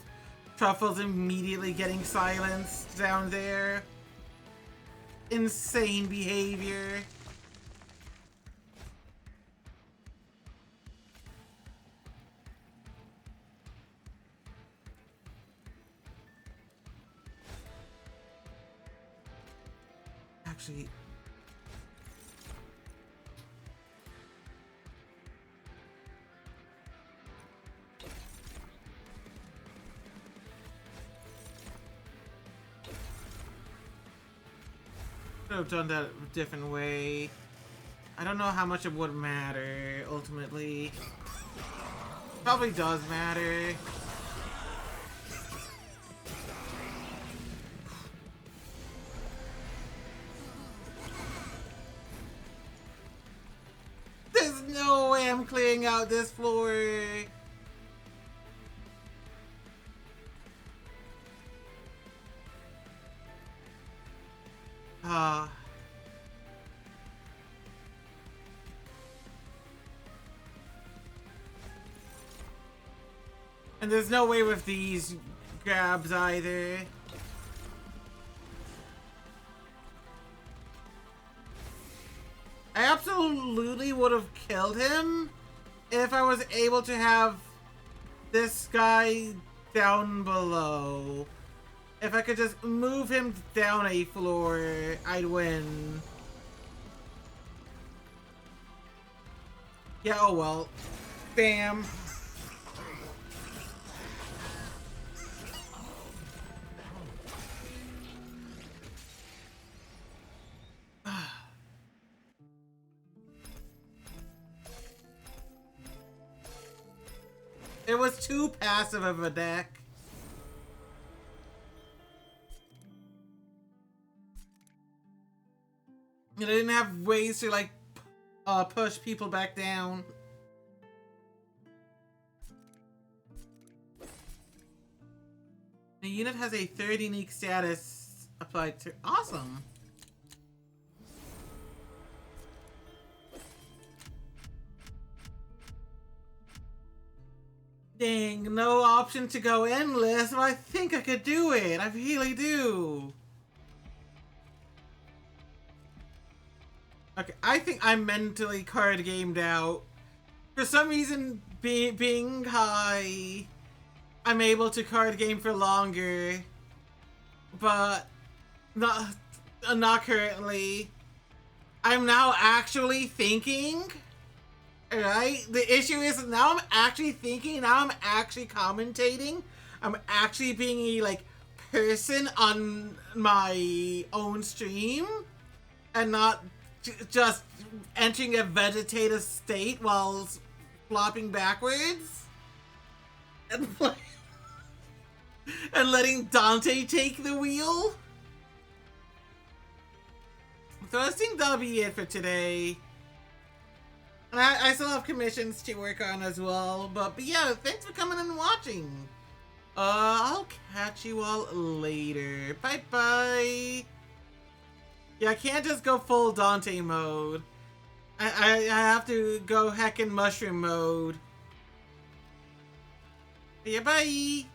Truffles immediately getting silenced down there. Insane behavior. Actually, could have done that a different way. I don't know how much it would matter ultimately. Probably does matter. There's no way I'm clearing out this floor. And there's no way with these grabs either. I absolutely would have killed him if I was able to have this guy down below. If I could just move him down a floor, I'd win. Yeah, oh well. Bam. It was too passive of a deck. And I didn't have ways to like push people back down. The unit has a third unique status applied to. Awesome. Dang, no option to go endless, but I think I could do it. I really do. Okay, I think I'm mentally card gamed out. For some reason, being high, I'm able to card game for longer. But not currently. I'm now actually thinking. Right? The issue is now I'm actually thinking, now I'm actually commentating. I'm actually being a like person on my own stream and not just entering a vegetative state while flopping backwards and and letting Dante take the wheel. So I think that'll be it for today. I still have commissions to work on as well, but yeah, thanks for coming and watching. I'll catch you all later. Bye bye. Yeah, I can't just go full Dante mode. I have to go heckin' mushroom mode. Yeah, bye.